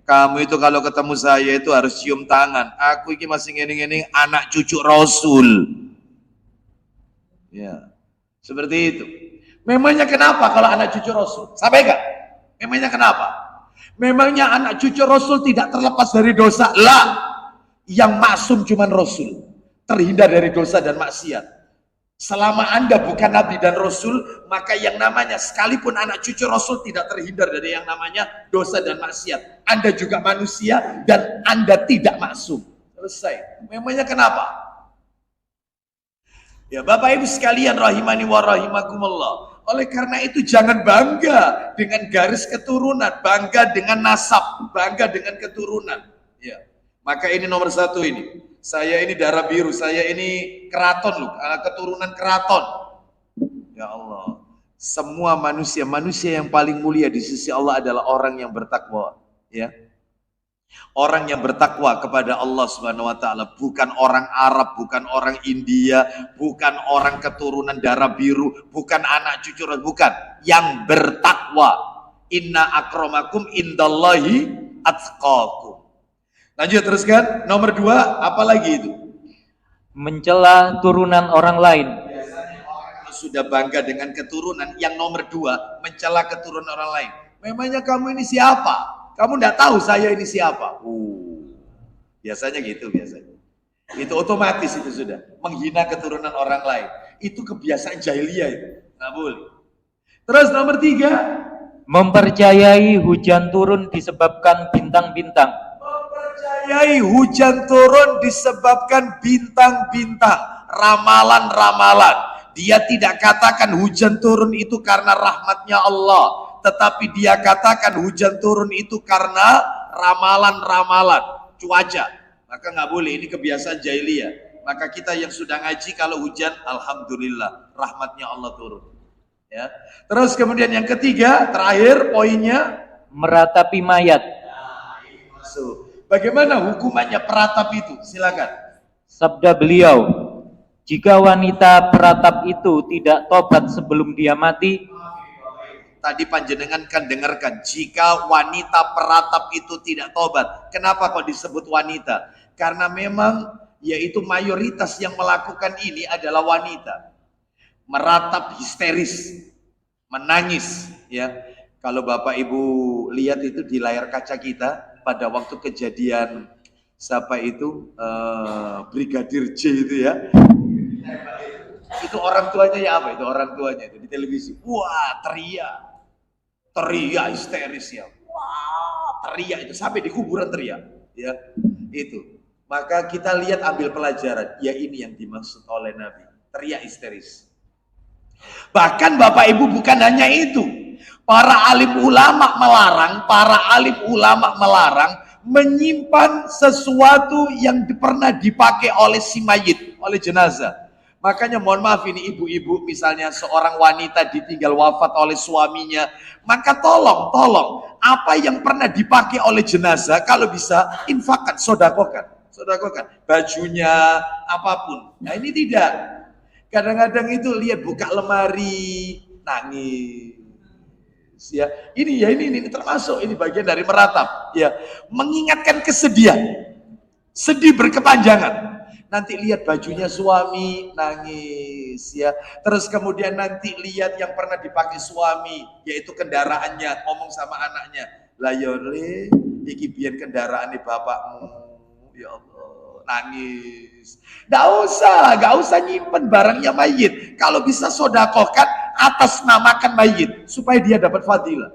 Kamu itu kalau ketemu saya itu harus cium tangan. Aku ini masih ngene-ngene anak cucu Rasul. Ya. Seperti itu. Memangnya kenapa kalau anak cucu Rasul? Sampai enggak? Memangnya kenapa? Memangnya anak cucu Rasul tidak terlepas dari dosa? Lah. Yang maksum cuman Rasul. Terhindar dari dosa dan maksiat. Selama Anda bukan Nabi dan Rasul, maka yang namanya sekalipun anak cucu Rasul tidak terhindar dari yang namanya dosa dan maksiat. Anda juga manusia dan Anda tidak maksum. Selesai. Memangnya kenapa? Ya Bapak Ibu sekalian rahimani wa rahimakumullah. Oleh karena itu jangan bangga dengan garis keturunan, bangga dengan nasab, bangga dengan keturunan. Ya. Maka ini nomor 1 ini. Saya ini darah biru, saya ini keraton loh, keturunan keraton. Ya Allah. Semua manusia yang paling mulia di sisi Allah adalah orang yang bertakwa, ya. Orang yang bertakwa kepada Allah Subhanahu wa taala, bukan orang Arab, bukan orang India, bukan orang keturunan darah biru, bukan anak cucu, bukan. Yang bertakwa. Inna akramakum indallahi atqakum. Lanjut teruskan. Nomor 2, apa lagi itu? Mencela turunan orang lain. Biasanya orang kalau sudah bangga dengan keturunan, yang nomor 2, mencela keturunan orang lain. Memangnya kamu ini siapa? Kamu tidak tahu saya ini siapa? Biasanya gitu, biasanya. Itu otomatis itu sudah. Menghina keturunan orang lain. Itu kebiasaan jahiliyah itu. Nggak boleh. Terus nomor 3. Mempercayai hujan turun disebabkan bintang-bintang. Mempercayai hujan turun disebabkan bintang-bintang. Ramalan-ramalan. Dia tidak katakan hujan turun itu karena rahmatnya Allah. Tetapi dia katakan hujan turun itu karena ramalan-ramalan cuaca. Maka nggak boleh, ini kebiasaan jahiliyah. Maka kita yang sudah ngaji kalau hujan, alhamdulillah rahmatnya Allah turun. Ya. Terus kemudian yang ketiga, terakhir poinnya, meratapi mayat. Nah, ini masuk. Bagaimana hukumannya peratap itu? Silakan. Sabda beliau, jika wanita peratap itu tidak tobat sebelum dia mati, tadi panjenengan kan dengarkan, jika wanita peratap itu tidak tobat. Kenapa kok disebut wanita? Karena memang yaitu mayoritas yang melakukan ini adalah wanita. Meratap histeris, menangis, ya. Kalau Bapak Ibu lihat itu di layar kaca kita pada waktu kejadian siapa itu Brigadir J itu ya. Itu orang tuanya ya apa? Itu orang tuanya itu di televisi. Wah, teriak histeris ya. Wah, teriak itu sampai di kuburan teriak, ya. Itu. Maka kita lihat, ambil pelajaran. Ya, ini yang dimaksud oleh Nabi. Teriak histeris. Bahkan Bapak Ibu bukan hanya itu. Para alim ulama melarang menyimpan sesuatu yang pernah dipakai oleh si mayit, oleh jenazah. Makanya mohon maaf ini ibu-ibu, misalnya seorang wanita ditinggal wafat oleh suaminya, maka tolong apa yang pernah dipakai oleh jenazah kalau bisa infakkan, sodakokan, bajunya, apapun. Nah ini tidak. Kadang-kadang itu lihat buka lemari, nangis. Ya, ini termasuk ini bagian dari meratap. Ya, mengingatkan kesedihan, sedih berkepanjangan. Nanti lihat bajunya suami, nangis, ya. Terus kemudian nanti lihat yang pernah dipakai suami, yaitu kendaraannya, ngomong sama anaknya, lah yole, iki biar kendaraan bapakmu, ya Allah, nangis. Gak usah nyimpen barangnya mayit. Kalau bisa sodakokan, atas namakan mayit, supaya dia dapat fadilah.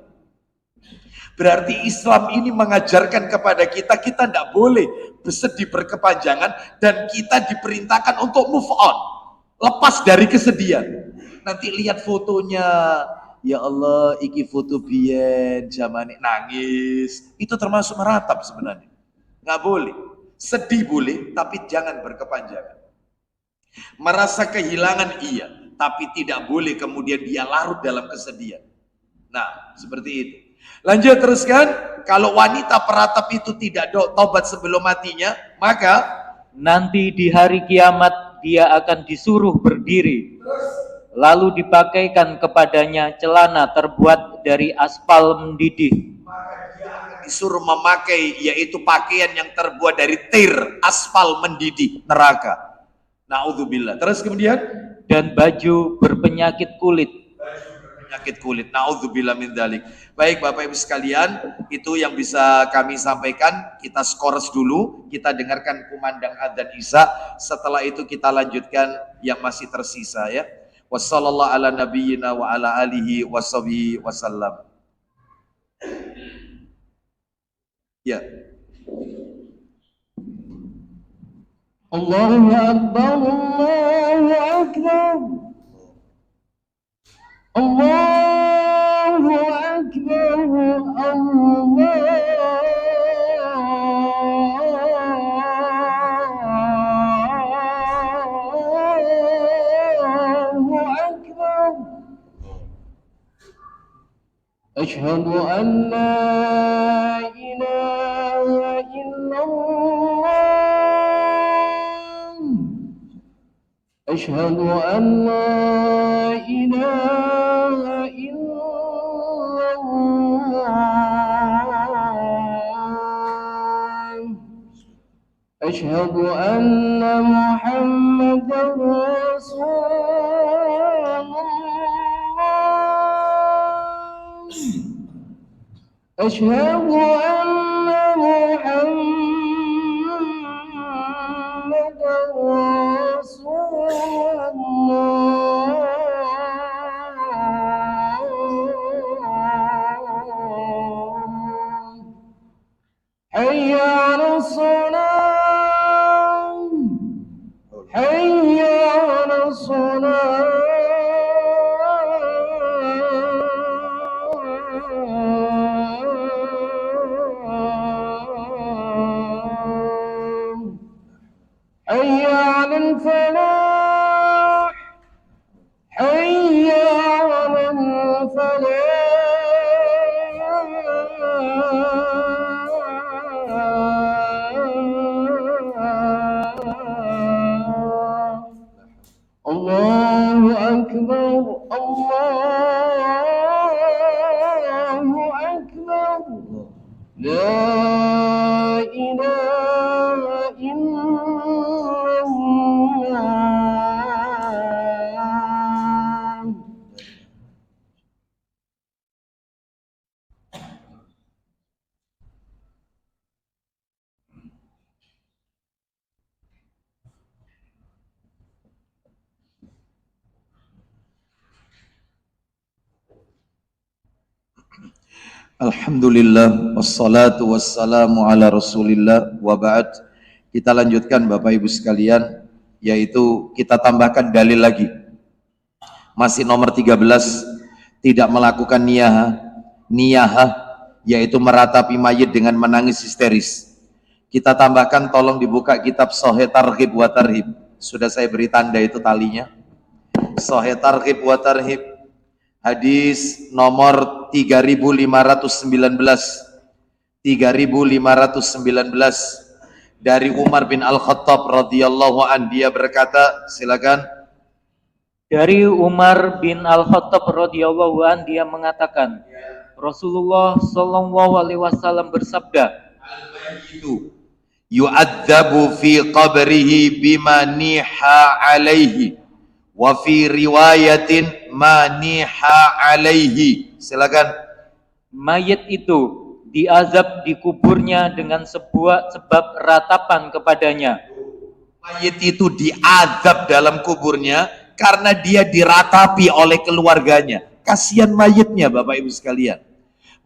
Berarti Islam ini mengajarkan kepada kita tidak boleh bersedih berkepanjangan, dan kita diperintahkan untuk move on, lepas dari kesedihan. Nanti lihat fotonya, ya Allah, iki foto biyen zamane, nangis. Itu termasuk meratap sebenarnya. Nggak boleh. Sedih boleh, tapi jangan berkepanjangan. Merasa kehilangan iya, tapi tidak boleh kemudian dia larut dalam kesedihan. Nah, seperti itu. Lanjut teruskan. Kalau wanita peratap itu tidak tobat sebelum matinya, maka nanti di hari kiamat dia akan disuruh berdiri, lalu dipakaikan kepadanya celana terbuat dari aspal mendidih. Maka dia akan disuruh memakai, yaitu pakaian yang terbuat dari tir, aspal mendidih, neraka. Na'udzubillah. Terus kemudian, dan baju berpenyakit kulit. Na'udzubillah min dzalik. Baik Bapak Ibu sekalian, itu yang bisa kami sampaikan. Kita skors dulu, kita dengarkan kumandang adzan Isya. Setelah itu kita lanjutkan yang masih tersisa, ya. Wassallallahu ala nabiyyina wa ala alihi washabihi wasallam. Ya. Allahu Akbar, Allahu Akbar. Allahu Akbar, Allahu Akbar. Asyhadu an la ilaha illallah. Asyhadu an la ilaha illallah. Asyhadu anna Muhammadar Rasulullah. Asyhadu anna Muhammadar Rasulullah. Hayya 'alas salah, hayya 'alas salah. حي على الفلاح، حي على الفلاح. الله أكبر، الله لا إله إلا الله. Alhamdulillah wassalatu wassalamu ala Rasulillah wa ba'd. Kita lanjutkan Bapak Ibu sekalian, yaitu kita tambahkan dalil lagi. Masih nomor 13, tidak melakukan niyahah, yaitu meratapi mayit dengan menangis histeris. Kita tambahkan, tolong dibuka kitab Sahih Targhib wa Tarhib. Sudah saya beri tanda itu talinya. Sahih Targhib wa Tarhib, hadis nomor 3519 dari Umar bin Al-Khattab radhiyallahu an. Dia berkata, silakan. Dari Umar bin Al-Khattab radhiyallahu an, dia mengatakan, Rasulullah sallallahu alaihi wasallam bersabda, Al-mayyitu yu'adzabu fi qabrihi bima niha alaihi wa fi riwayatin ma niha alaihi. Silakan. mayit itu diazab di kuburnya dengan sebuah sebab ratapan kepadanya. Mayit itu diazab dalam kuburnya karena dia diratapi oleh keluarganya. Kasihan mayitnya Bapak Ibu sekalian.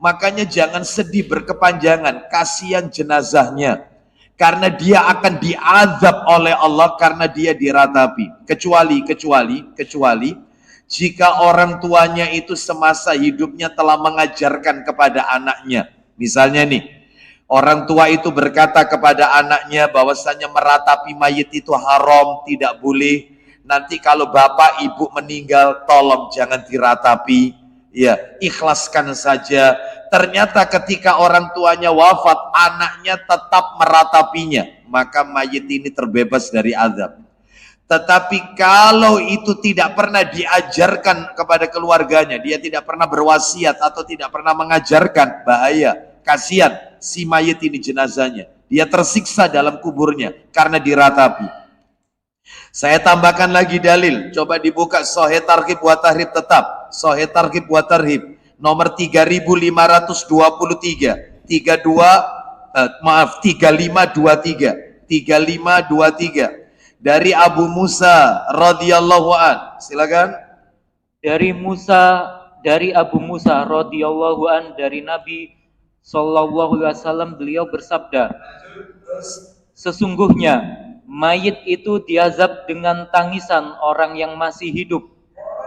Makanya jangan sedih berkepanjangan, kasihan jenazahnya. Karena dia akan diazab oleh Allah karena dia diratapi. Kecuali jika orang tuanya itu semasa hidupnya telah mengajarkan kepada anaknya. Misalnya nih, orang tua itu berkata kepada anaknya bahwasanya meratapi mayit itu haram, tidak boleh. Nanti kalau bapak ibu meninggal, tolong jangan diratapi. Ya, ikhlaskan saja. Ternyata ketika orang tuanya wafat, anaknya tetap meratapinya, maka mayit ini terbebas dari azab. Tetapi kalau itu tidak pernah diajarkan kepada keluarganya, dia tidak pernah berwasiat atau tidak pernah mengajarkan, bahaya, kasihan si mayit ini jenazahnya. Dia tersiksa dalam kuburnya karena diratapi. Saya tambahkan lagi dalil, coba dibuka Sahih Targhib wa Tarhib tetap. Sahih Targhib wa Tarhib nomor 3523 3523 dari Abu Musa radhiyallahu an. Silakan. Dari Abu Musa radhiyallahu an, dari Nabi sallallahu alaihi wasallam, beliau bersabda, sesungguhnya mayit itu diazab dengan tangisan orang yang masih hidup.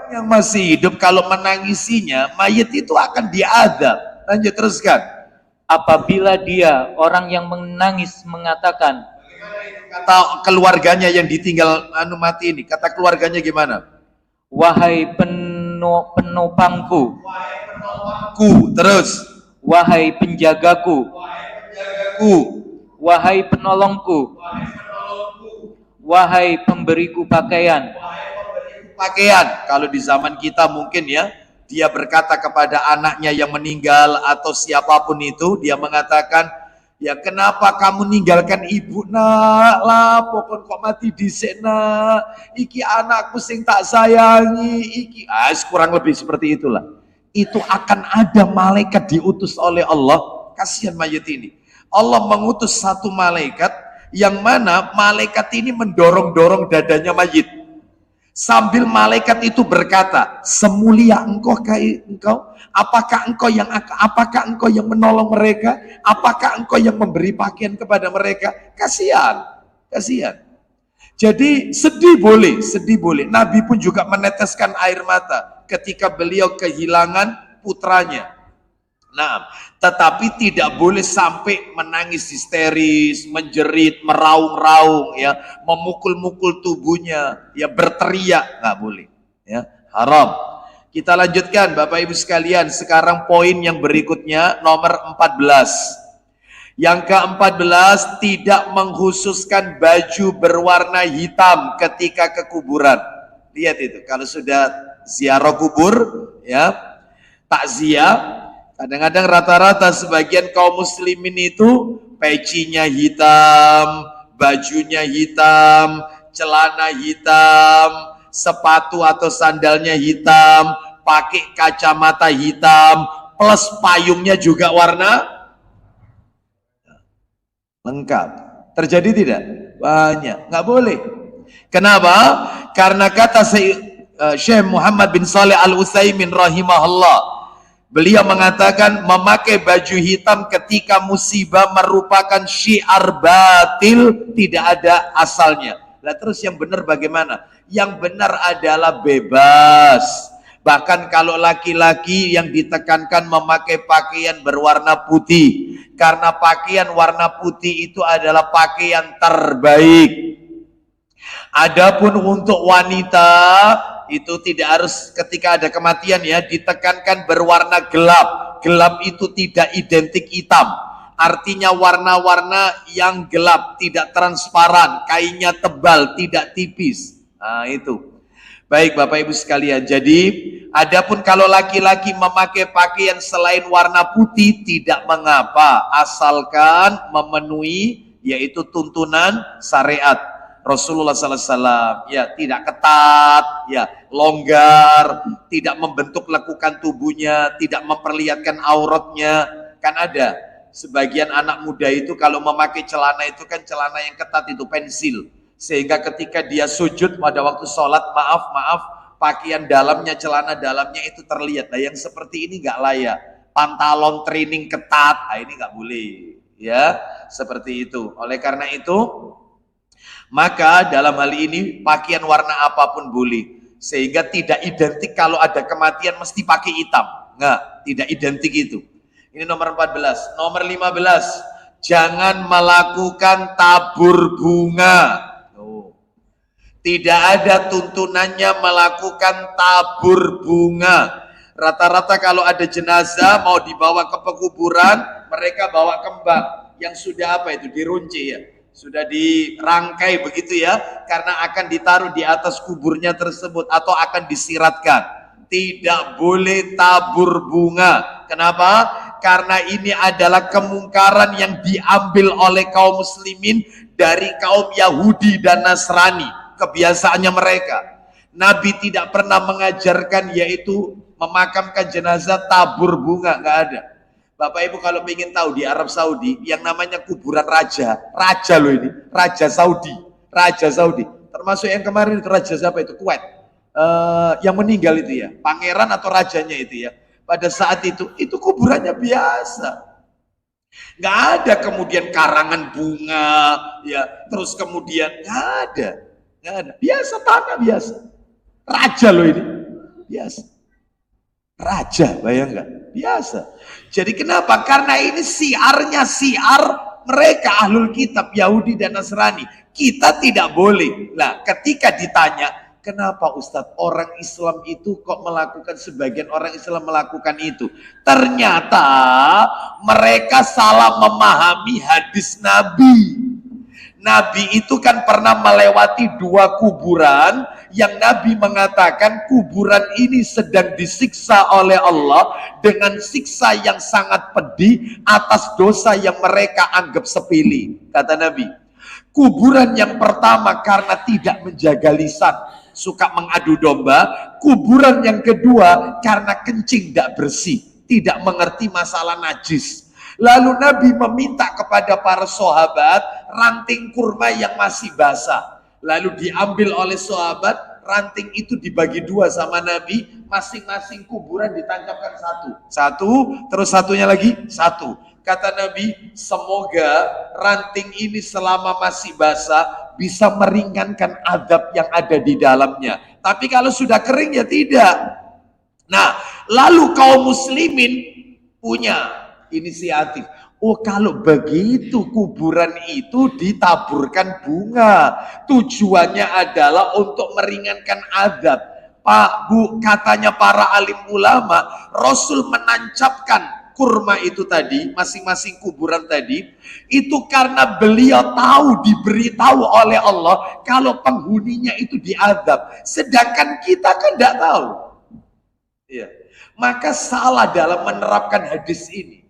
Yang masih hidup kalau menangisinya, mayit itu akan diazab. Lanjut, teruskan. Apabila dia, orang yang menangis, mengatakan, kata keluarganya yang ditinggal mati ini, kata keluarganya gimana? Wahai penopangku, terus, wahai penjagaku, wahai penolongku, wahai pemberiku pakaian. Kalau di zaman kita mungkin ya, dia berkata kepada anaknya yang meninggal atau siapapun itu, dia mengatakan, ya kenapa kamu ninggalkan ibu nak, lah pokok kok mati dhisik nak, iki anakku sing tak sayangi, iki kurang lebih seperti itulah. Itu akan ada malaikat diutus oleh Allah. Kasihan mayit ini, Allah mengutus satu malaikat yang mana malaikat ini mendorong-dorong dadanya mayit. Sambil malaikat itu berkata, semulia engkau, apakah engkau yang menolong mereka? Apakah engkau yang memberi pakaian kepada mereka? Kasihan. Jadi sedih boleh. Nabi pun juga meneteskan air mata ketika beliau kehilangan putranya. Nah, tetapi tidak boleh sampai menangis histeris, menjerit, meraung-raung, ya, memukul-mukul tubuhnya, ya, berteriak, nggak boleh, ya, haram. Kita lanjutkan, Bapak Ibu sekalian. Sekarang poin yang berikutnya, nomor 14. Yang ke-14, tidak mengkhususkan baju berwarna hitam ketika ke kuburan. Lihat itu, kalau sudah ziarah kubur, ya, takziah, Kadang-kadang rata-rata sebagian kaum muslimin itu pecinya hitam, bajunya hitam, celana hitam, sepatu atau sandalnya hitam, pakai kacamata hitam, plus payungnya juga warna lengkap. Terjadi tidak? Banyak. Nggak boleh. Kenapa? Karena kata Syekh Muhammad bin Saleh Al-Utsaimin rahimahullah, beliau mengatakan memakai baju hitam ketika musibah merupakan syiar batil, tidak ada asalnya. Lah terus yang benar bagaimana? Yang benar adalah bebas. Bahkan kalau laki-laki yang ditekankan memakai pakaian berwarna putih, karena pakaian warna putih itu adalah pakaian terbaik. Adapun untuk wanita itu tidak harus ketika ada kematian ya, ditekankan berwarna gelap. Gelap itu tidak identik hitam. Artinya warna-warna yang gelap, tidak transparan, kainnya tebal, tidak tipis. Nah itu. Baik Bapak Ibu sekalian, jadi adapun kalau laki-laki memakai pakaian selain warna putih tidak mengapa, asalkan memenuhi yaitu tuntunan syariat Rasulullah SAW, ya tidak ketat, ya longgar, tidak membentuk lekukan tubuhnya, tidak memperlihatkan auratnya. Kan ada sebagian anak muda itu kalau memakai celana itu kan celana yang ketat itu pensil, sehingga ketika dia sujud pada waktu sholat, maaf, pakaian dalamnya, celana dalamnya itu terlihat. Nah yang seperti ini nggak layak. Pantalon training ketat, nah ini nggak boleh, ya seperti itu. Oleh karena itu, maka dalam hal ini pakaian warna apapun boleh, sehingga tidak identik kalau ada kematian mesti pakai hitam. Nggak, tidak identik itu. Ini nomor 14. Nomor 15, jangan melakukan tabur bunga. Tidak ada tuntunannya melakukan tabur bunga. Rata-rata kalau ada jenazah mau dibawa ke pekuburan, mereka bawa kembang yang sudah apa itu dirunci ya, sudah dirangkai begitu ya, karena akan ditaruh di atas kuburnya tersebut atau akan disiratkan. Tidak boleh tabur bunga. Kenapa? Karena ini adalah kemungkaran yang diambil oleh kaum muslimin dari kaum Yahudi dan Nasrani, kebiasaannya mereka. Nabi tidak pernah mengajarkan yaitu memakamkan jenazah tabur bunga, nggak ada. Bapak Ibu kalau ingin tahu di Arab Saudi yang namanya kuburan raja loh ini, Raja Saudi, termasuk yang kemarin itu raja siapa itu, Kuwait, yang meninggal itu ya, pangeran atau rajanya itu ya, pada saat itu kuburannya biasa, nggak ada kemudian karangan bunga ya, terus kemudian nggak ada, biasa, tanah biasa, raja loh ini, biasa, raja, bayangkan, biasa. Jadi kenapa? Karena ini siarnya siar mereka ahlul kitab Yahudi dan Nasrani. Kita tidak boleh. Nah, ketika ditanya, kenapa Ustadz orang Islam itu kok melakukan, sebagian orang Islam melakukan itu? Ternyata mereka salah memahami hadis Nabi. Nabi itu kan pernah melewati 2 kuburan yang Nabi mengatakan kuburan ini sedang disiksa oleh Allah dengan siksa yang sangat pedih atas dosa yang mereka anggap sepele. Kata Nabi, kuburan yang pertama karena tidak menjaga lisan, suka mengadu domba. Kuburan yang kedua karena kencing tidak bersih, tidak mengerti masalah najis. Lalu Nabi meminta kepada para sahabat ranting kurma yang masih basah. Lalu diambil oleh sahabat, ranting itu dibagi 2 sama Nabi, masing-masing kuburan ditancapkan satu, terus satunya lagi satu. Kata Nabi, semoga ranting ini selama masih basah bisa meringankan azab yang ada di dalamnya. Tapi kalau sudah kering ya tidak. Nah, lalu kaum muslimin punya inisiatif. Oh, kalau begitu kuburan itu ditaburkan bunga. Tujuannya adalah untuk meringankan azab. Pak, Bu, katanya para alim ulama, Rasul menancapkan kurma itu tadi, masing-masing kuburan tadi, itu karena beliau tahu, diberitahu oleh Allah kalau penghuninya itu diazab. Sedangkan kita kan tidak tahu. Iya. Maka salah dalam menerapkan hadis ini.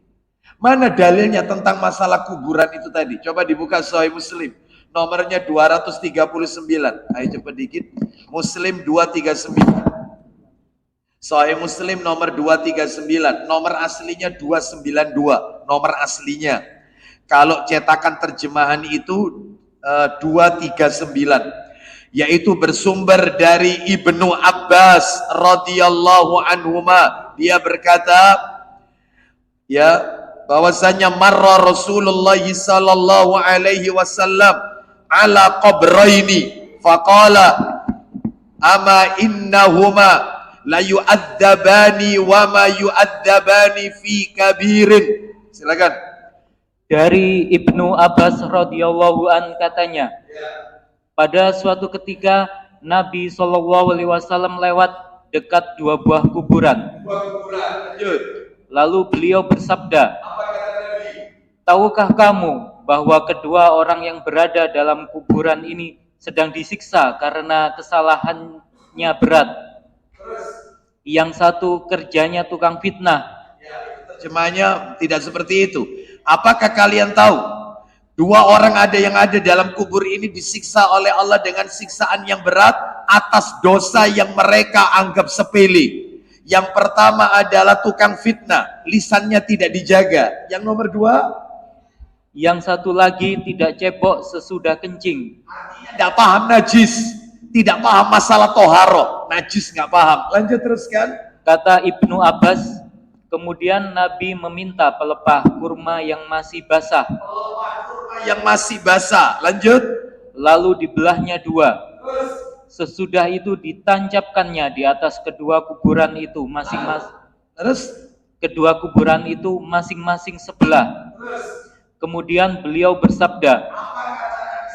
Mana dalilnya tentang masalah kuburan itu tadi? Coba dibuka Sahih Muslim. Nomornya 239. Ayo cepat dikit. Muslim 239. Sahih Muslim nomor 239. Nomor aslinya 292. Nomor aslinya. Kalau cetakan terjemahan itu 239. Yaitu bersumber dari Ibnu Abbas radhiyallahu anhuma. Dia berkata, ya, bahwasanya marra Rasulullah sallallahu alaihi wasallam ala qabraini faqala ama innahuma la yu'adzabani wa ma yu'adzabani fi kabirin. Silakan. Dari Ibnu Abbas radhiyallahu an katanya, pada suatu ketika Nabi Shallallahu alaihi wasallam lewat dekat dua buah kuburan. Lanjut. Lalu beliau bersabda, tahukah kamu bahwa kedua orang yang berada dalam kuburan ini sedang disiksa karena kesalahannya berat? Yang satu kerjanya tukang fitnah. Terjemahnya tidak seperti itu. Apakah kalian tahu? Dua orang yang ada dalam kubur ini disiksa oleh Allah dengan siksaan yang berat atas dosa yang mereka anggap sepele. Yang pertama adalah tukang fitnah, lisannya tidak dijaga. Yang nomor dua, yang satu lagi tidak cebok sesudah kencing. Tidak paham najis, tidak paham masalah toharo, najis nggak paham. Lanjut teruskan. Kata Ibnu Abbas, kemudian Nabi meminta pelepah kurma yang masih basah. Yang masih basah. Lanjut. Lalu dibelahnya dua. Sesudah itu ditancapkannya di atas kedua kuburan itu masing-masing. Terus kedua kuburan itu masing-masing sebelah. Kemudian beliau bersabda,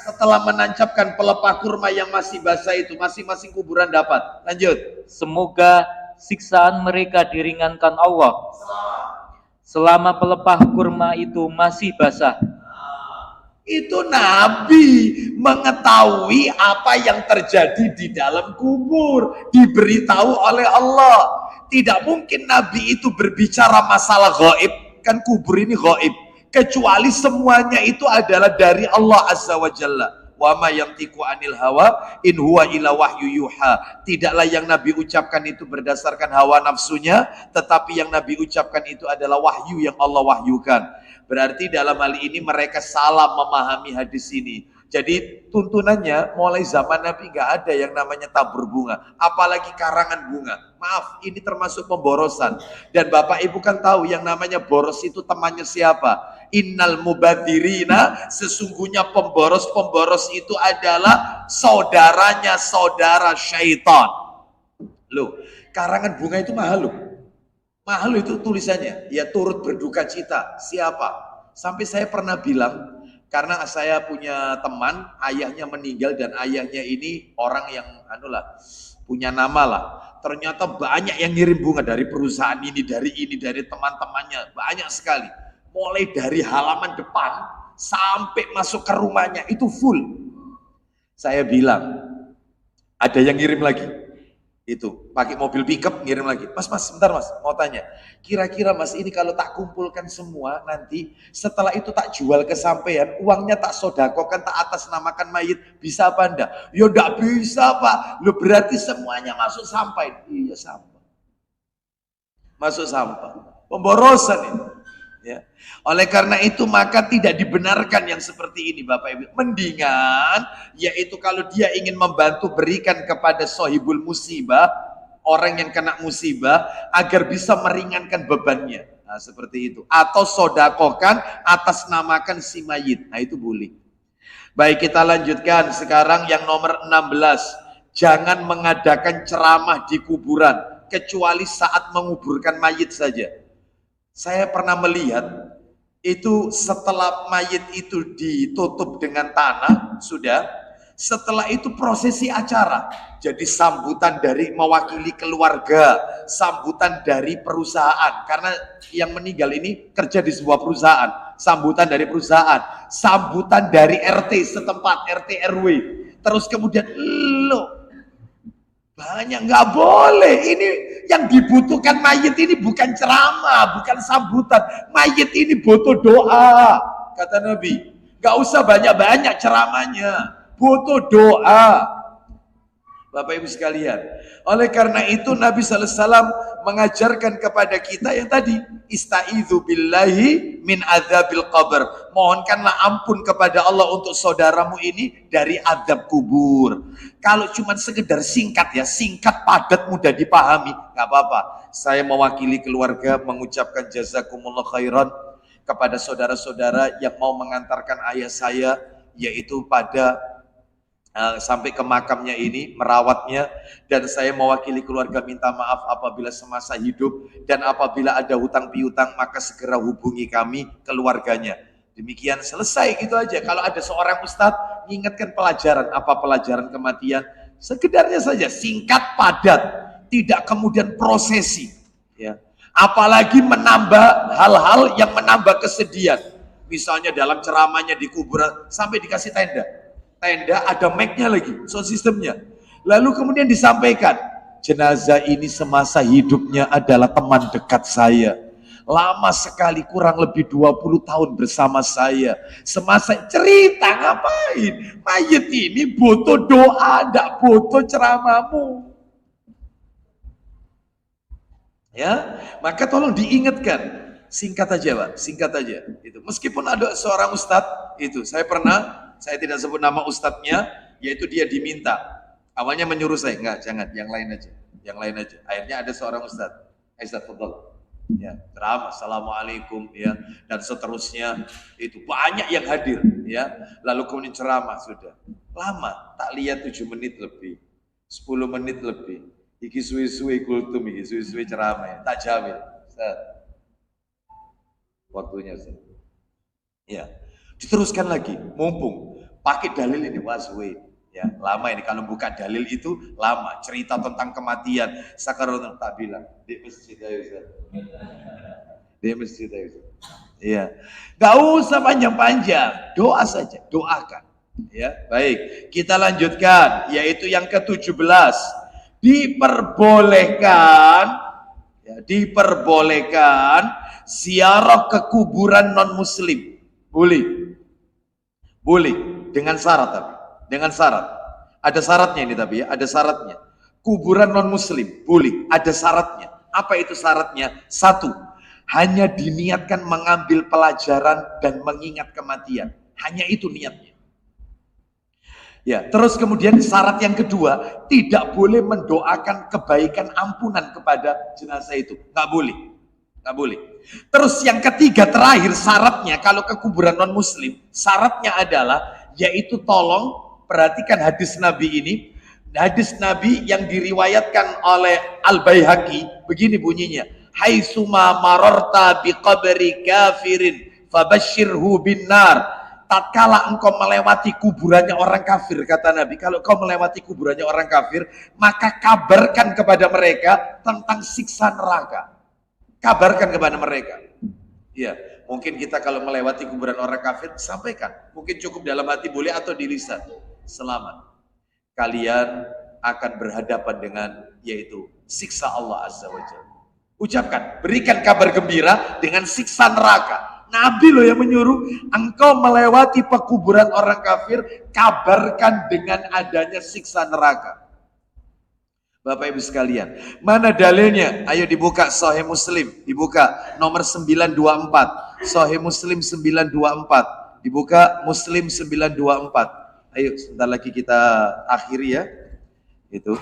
setelah menancapkan pelepah kurma yang masih basah itu, masing-masing kuburan dapat. Lanjut. Semoga siksaan mereka diringankan Allah selama pelepah kurma itu masih basah. Itu Nabi mengetahui apa yang terjadi di dalam kubur, diberitahu oleh Allah. Tidak mungkin Nabi itu berbicara masalah gaib, kan kubur ini gaib, kecuali semuanya itu adalah dari Allah Azza wa Jalla. Wa ma yantiqu anil hawa in huwa illa wahyu yuha. Tidaklah yang Nabi ucapkan itu berdasarkan hawa nafsunya, tetapi yang Nabi ucapkan itu adalah wahyu yang Allah wahyukan. Berarti dalam hal ini mereka salah memahami hadis ini. Jadi tuntunannya mulai zaman Nabi nggak ada yang namanya tabur bunga, apalagi karangan bunga. Maaf, ini termasuk pemborosan. Dan Bapak Ibu kan tahu yang namanya boros itu temannya siapa? Innal mubadzirina, sesungguhnya pemboros itu adalah saudaranya saudara syaitan. Loh, karangan bunga itu mahal loh. Mahal itu tulisannya, ya turut berduka cita. Siapa? Sampai saya pernah bilang, karena saya punya teman, ayahnya meninggal dan ayahnya ini orang yang punya nama lah. Ternyata banyak yang ngirim bunga dari perusahaan ini, dari teman-temannya, banyak sekali. Mulai dari halaman depan sampai masuk ke rumahnya itu full. Saya bilang, ada yang ngirim lagi. Itu pakai mobil pickup ngirim lagi. Mas, sebentar mas, mau tanya. Kira-kira mas ini kalau tak kumpulkan semua nanti setelah itu tak jual ke sampean, uangnya tak sodakokan, tak atas namakan mayit, bisa apa enggak? Ya enggak bisa pak. Lo berarti semuanya masuk sampah. Iya sampah. Masuk sampah. Pemborosan ini. Ya. Oleh karena itu maka tidak dibenarkan yang seperti ini Bapak Ibu. Mendingan yaitu kalau dia ingin membantu berikan kepada sohibul musibah, orang yang kena musibah agar bisa meringankan bebannya. Nah, seperti itu. Atau sodakokan atas namakan si mayit. Nah itu boleh. Baik, kita lanjutkan sekarang yang nomor 16. Jangan mengadakan ceramah di kuburan kecuali saat menguburkan mayit saja. Saya pernah melihat itu setelah mayit itu ditutup dengan tanah, setelah itu prosesi acara. Jadi sambutan dari mewakili keluarga, sambutan dari perusahaan. Karena yang meninggal ini kerja di sebuah perusahaan, sambutan dari perusahaan, sambutan dari RT setempat, RT RW. Terus kemudian, Banyak, nggak boleh. Ini yang dibutuhkan mayit ini bukan ceramah, bukan sambutan. Mayit ini butuh doa, kata Nabi. Nggak usah banyak-banyak ceramahnya, butuh doa. Bapak Ibu sekalian, oleh karena itu Nabi SAW mengajarkan kepada kita yang tadi, ista'idzu billahi min adzabil qabr. Mohonkanlah ampun kepada Allah untuk saudaramu ini dari azab kubur. Kalau cuma sekedar singkat ya, singkat padat mudah dipahami, nggak apa-apa. Saya mewakili keluarga mengucapkan jazakumullah khairan kepada saudara-saudara yang mau mengantarkan ayah saya, yaitu pada sampai ke makamnya ini, merawatnya, dan saya mewakili keluarga minta maaf apabila semasa hidup dan apabila ada hutang piutang maka segera hubungi kami keluarganya. Demikian, selesai gitu aja. Kalau ada seorang ustadz mengingatkan pelajaran, apa pelajaran kematian, sekedarnya saja, singkat padat, tidak kemudian prosesi ya. Apalagi menambah hal-hal yang menambah kesedihan, misalnya dalam ceramahnya di kuburan sampai dikasih tenda ada mic-nya lagi, sound systemnya. Lalu kemudian disampaikan, jenazah ini semasa hidupnya adalah teman dekat saya. Lama sekali, kurang lebih 20 tahun bersama saya. Semasa cerita ngapain? Mayit ini butuh doa, enggak butuh ceramahmu. Ya, maka tolong diingatkan. Singkat aja, Pak, singkat aja. Itu. Meskipun ada seorang ustadz, itu saya pernah, saya tidak sebut nama ustadznya, yaitu dia diminta. Awalnya menyuruh saya, enggak, jangan, yang lain aja. Yang lain aja. Akhirnya ada seorang ustadz, Ustadz Fadl. Ya, ceramah, assalamualaikum, ya, dan seterusnya. Itu banyak yang hadir, ya. Lalu kemudian ceramah sudah. Lama, tak lihat 7 menit lebih, 10 menit lebih. Iki suwe-suwe kultum, iki suwe-suwe ceramah, ya. Tak jawab. Waktunya, Ustaz. Ya, diteruskan lagi, mumpung pakai dalil ini, wah suwe, ya, lama ini. Kalau buka dalil itu lama, cerita tentang kematian. Sakarun tak bilang di masjid ayo, Ustaz. Di masjid ayo, Ustaz. Iya, nggak usah panjang-panjang, doa saja, doakan. Ya, baik, kita lanjutkan, yaitu yang ke-17, diperbolehkan, ya, diperbolehkan ziarah ke kuburan non muslim. Boleh, boleh, dengan syarat, tapi dengan syarat, ada syaratnya ini, tapi ya, ada syaratnya. Kuburan non muslim boleh, ada syaratnya. Apa itu syaratnya? 1, hanya diniatkan mengambil pelajaran dan mengingat kematian, hanya itu niatnya. Ya, terus kemudian syarat yang kedua, tidak boleh mendoakan kebaikan ampunan kepada jenazah itu, nggak boleh, nggak boleh. Terus yang ketiga terakhir syaratnya, kalau ke kuburan non muslim, syaratnya adalah, yaitu tolong perhatikan hadis Nabi ini, hadis Nabi yang diriwayatkan oleh Al-Baihaqi, begini bunyinya, haitsuma mararta biqabri kafirin fabashshirhu binnar. Tatkala engkau melewati kuburannya orang kafir, kata Nabi, kalau kau melewati kuburannya orang kafir, maka kabarkan kepada mereka tentang siksa neraka. Kabarkan kepada mereka. Ya, mungkin kita kalau melewati kuburan orang kafir, sampaikan. Mungkin cukup dalam hati boleh atau di lisan. Selamat. Kalian akan berhadapan dengan, yaitu siksa Allah Azza wa Jalla. Ucapkan, berikan kabar gembira dengan siksa neraka. Nabi loh yang menyuruh, engkau melewati pekuburan orang kafir, kabarkan dengan adanya siksa neraka. Bapak Ibu sekalian, mana dalilnya? Ayo dibuka Sahih Muslim, dibuka nomor 924. Sahih Muslim 924. Dibuka Muslim 924. Ayo sebentar lagi kita akhiri ya. Itu.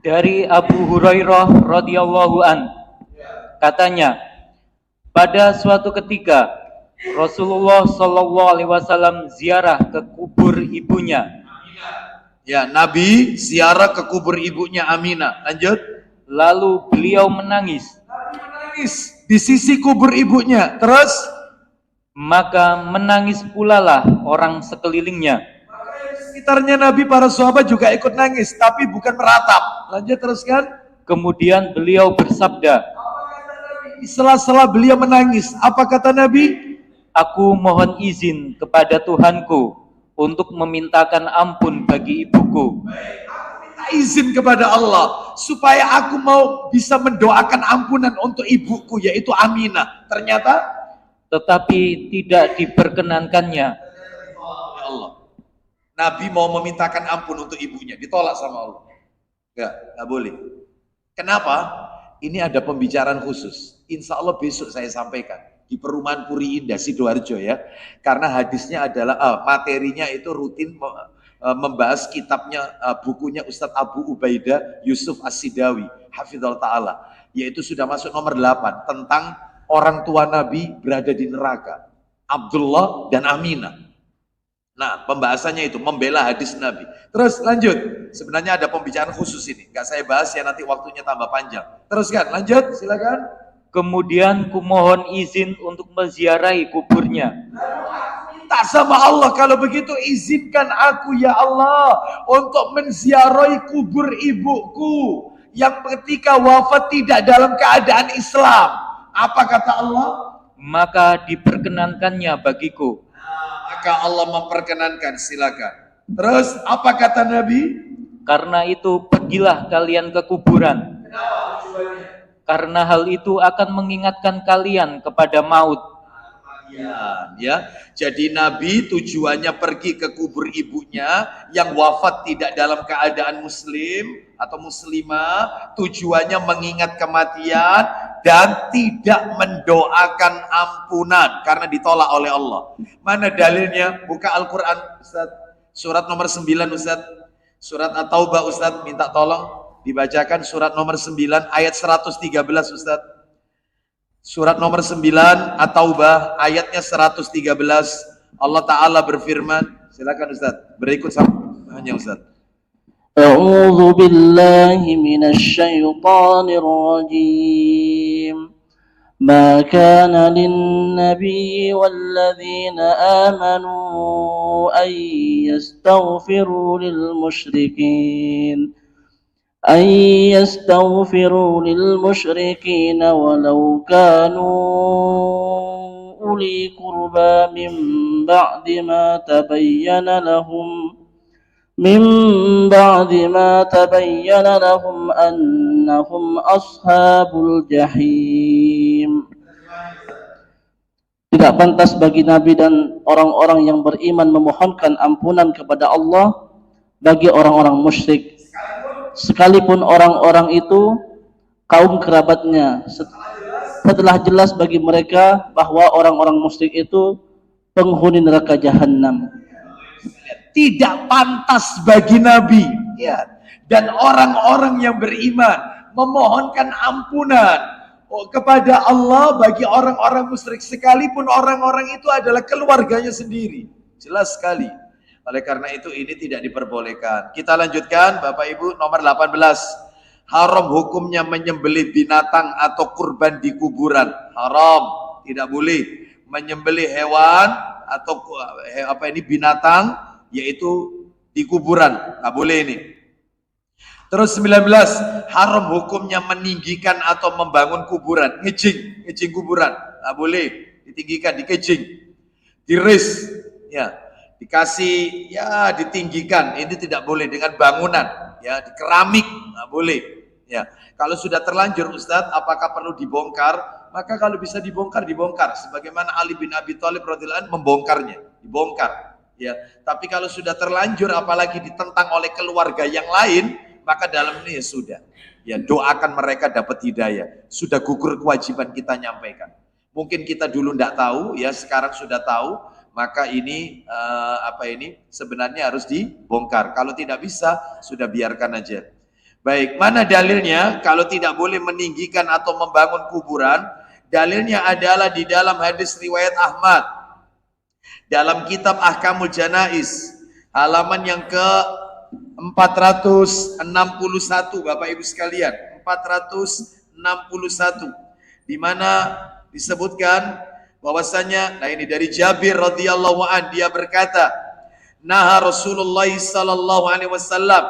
Dari Abu Hurairah radhiyallahu an, katanya, pada suatu ketika Rasulullah Shallallahu alaihi wasallam ziarah ke kubur ibunya. Ya, Nabi ziarah ke kubur ibunya Aminah. Lanjut. Lalu beliau menangis. Menangis di sisi kubur ibunya. Terus? Maka menangis pula lah orang sekelilingnya. Sekitarnya Nabi, para sahabat juga ikut nangis, tapi bukan meratap. Lanjut teruskan. Kemudian beliau bersabda, sela-sela beliau menangis, apa kata Nabi? Aku mohon izin kepada Tuhanku untuk memintakan ampun bagi ibuku. Minta izin kepada Allah supaya aku mau bisa mendoakan ampunan untuk ibuku, yaitu Aminah. Ternyata Tetapi tidak diperkenankannya. Allah, Nabi mau memintakan ampun untuk ibunya, ditolak sama Allah. Nggak boleh. Kenapa? Ini ada pembicaraan khusus. Insya Allah besok saya sampaikan di Perumahan Puri Indah Sidoarjo ya. Karena hadisnya adalah materinya itu rutin membahas kitabnya, bukunya Ustadz Abu Ubaidah Yusuf As-Sidawi hafizallahu ta'ala, yaitu sudah masuk nomor 8 tentang orang tua Nabi berada di neraka, Abdullah dan Aminah. Nah, pembahasannya itu membela hadis Nabi. Terus lanjut. Sebenarnya ada pembicaraan khusus ini, nggak saya bahas ya, nanti waktunya tambah panjang. Teruskan, lanjut, silakan. Kemudian kumohon izin untuk menziarahi kuburnya. Tak sama Allah, kalau begitu izinkan aku ya Allah untuk menziarahi kubur ibuku yang ketika wafat tidak dalam keadaan Islam. Apa kata Allah? Maka diperkenankannya bagiku. Maka Allah memperkenankan, silakan. Terus apa kata Nabi? Karena itu pergilah kalian ke kuburan. Karena hal itu akan mengingatkan kalian kepada maut. Ya, jadi Nabi tujuannya pergi ke kubur ibunya yang wafat tidak dalam keadaan muslim atau muslimah, tujuannya mengingat kematian dan tidak mendoakan ampunan karena ditolak oleh Allah. Mana dalilnya? Buka Al-Quran, Ustaz. Surat nomor 9, Ustaz. Surat At-Taubah, Ustaz. Minta tolong dibacakan surat nomor 9 ayat 113, Ustaz. Surat nomor 9 At-Taubah ayatnya 113. Allah Ta'ala berfirman. Silakan Ustaz. Berikut hanya Ustaz. أعوذ بالله من الشيطان الرجيم ما كان للنبي والذين آمنوا أن يستغفروا للمشركين ولو كانوا أولي قربى من بعد ما تبين لهم أنهم أصحاب الجحيم. Tidak pantas bagi Nabi dan orang-orang yang beriman memohonkan ampunan kepada Allah bagi orang-orang musyrik, sekalipun orang-orang itu kaum kerabatnya, setelah jelas bagi mereka bahwa orang-orang musyrik itu penghuni neraka jahanam. Tidak pantas bagi Nabi ya, dan orang-orang yang beriman memohonkan ampunan kepada Allah bagi orang-orang musyrik, sekalipun orang-orang itu adalah keluarganya sendiri. Jelas sekali. Oleh karena itu ini tidak diperbolehkan. Kita lanjutkan Bapak Ibu, nomor 18. Haram hukumnya menyembelih binatang atau kurban di kuburan. Haram, tidak boleh menyembelih hewan atau binatang, yaitu di kuburan, nggak boleh ini. Terus 19, haram hukumnya meninggikan atau membangun kuburan, ngejing kuburan, nggak boleh ditinggikan, dikejing, diris, ya, dikasih, ya, ditinggikan, ini tidak boleh dengan bangunan, ya, di keramik, nggak boleh, ya. Kalau sudah terlanjur Ustadz, apakah perlu dibongkar? Maka kalau bisa dibongkar, sebagaimana Ali bin Abi Thalib radhiyallahu anhu membongkarnya, dibongkar. Ya, tapi kalau sudah terlanjur apalagi ditentang oleh keluarga yang lain, maka dalam ini ya sudah. Ya, doakan mereka dapat hidayah. Sudah gugur kewajiban kita nyampaikan. Mungkin kita dulu tidak tahu, ya sekarang sudah tahu, maka ini sebenarnya harus dibongkar. Kalau tidak bisa, sudah biarkan aja. Baik, mana dalilnya kalau tidak boleh meninggikan atau membangun kuburan? Dalilnya adalah di dalam hadis riwayat Ahmad. Dalam kitab Ahkamul Janaiz, halaman yang ke-461, Bapak Ibu sekalian, 461, di mana disebutkan bahwasanya, nah ini dari Jabir radhiyallahu an, dia berkata, naha Rasulullah sallallahu alaihi wasallam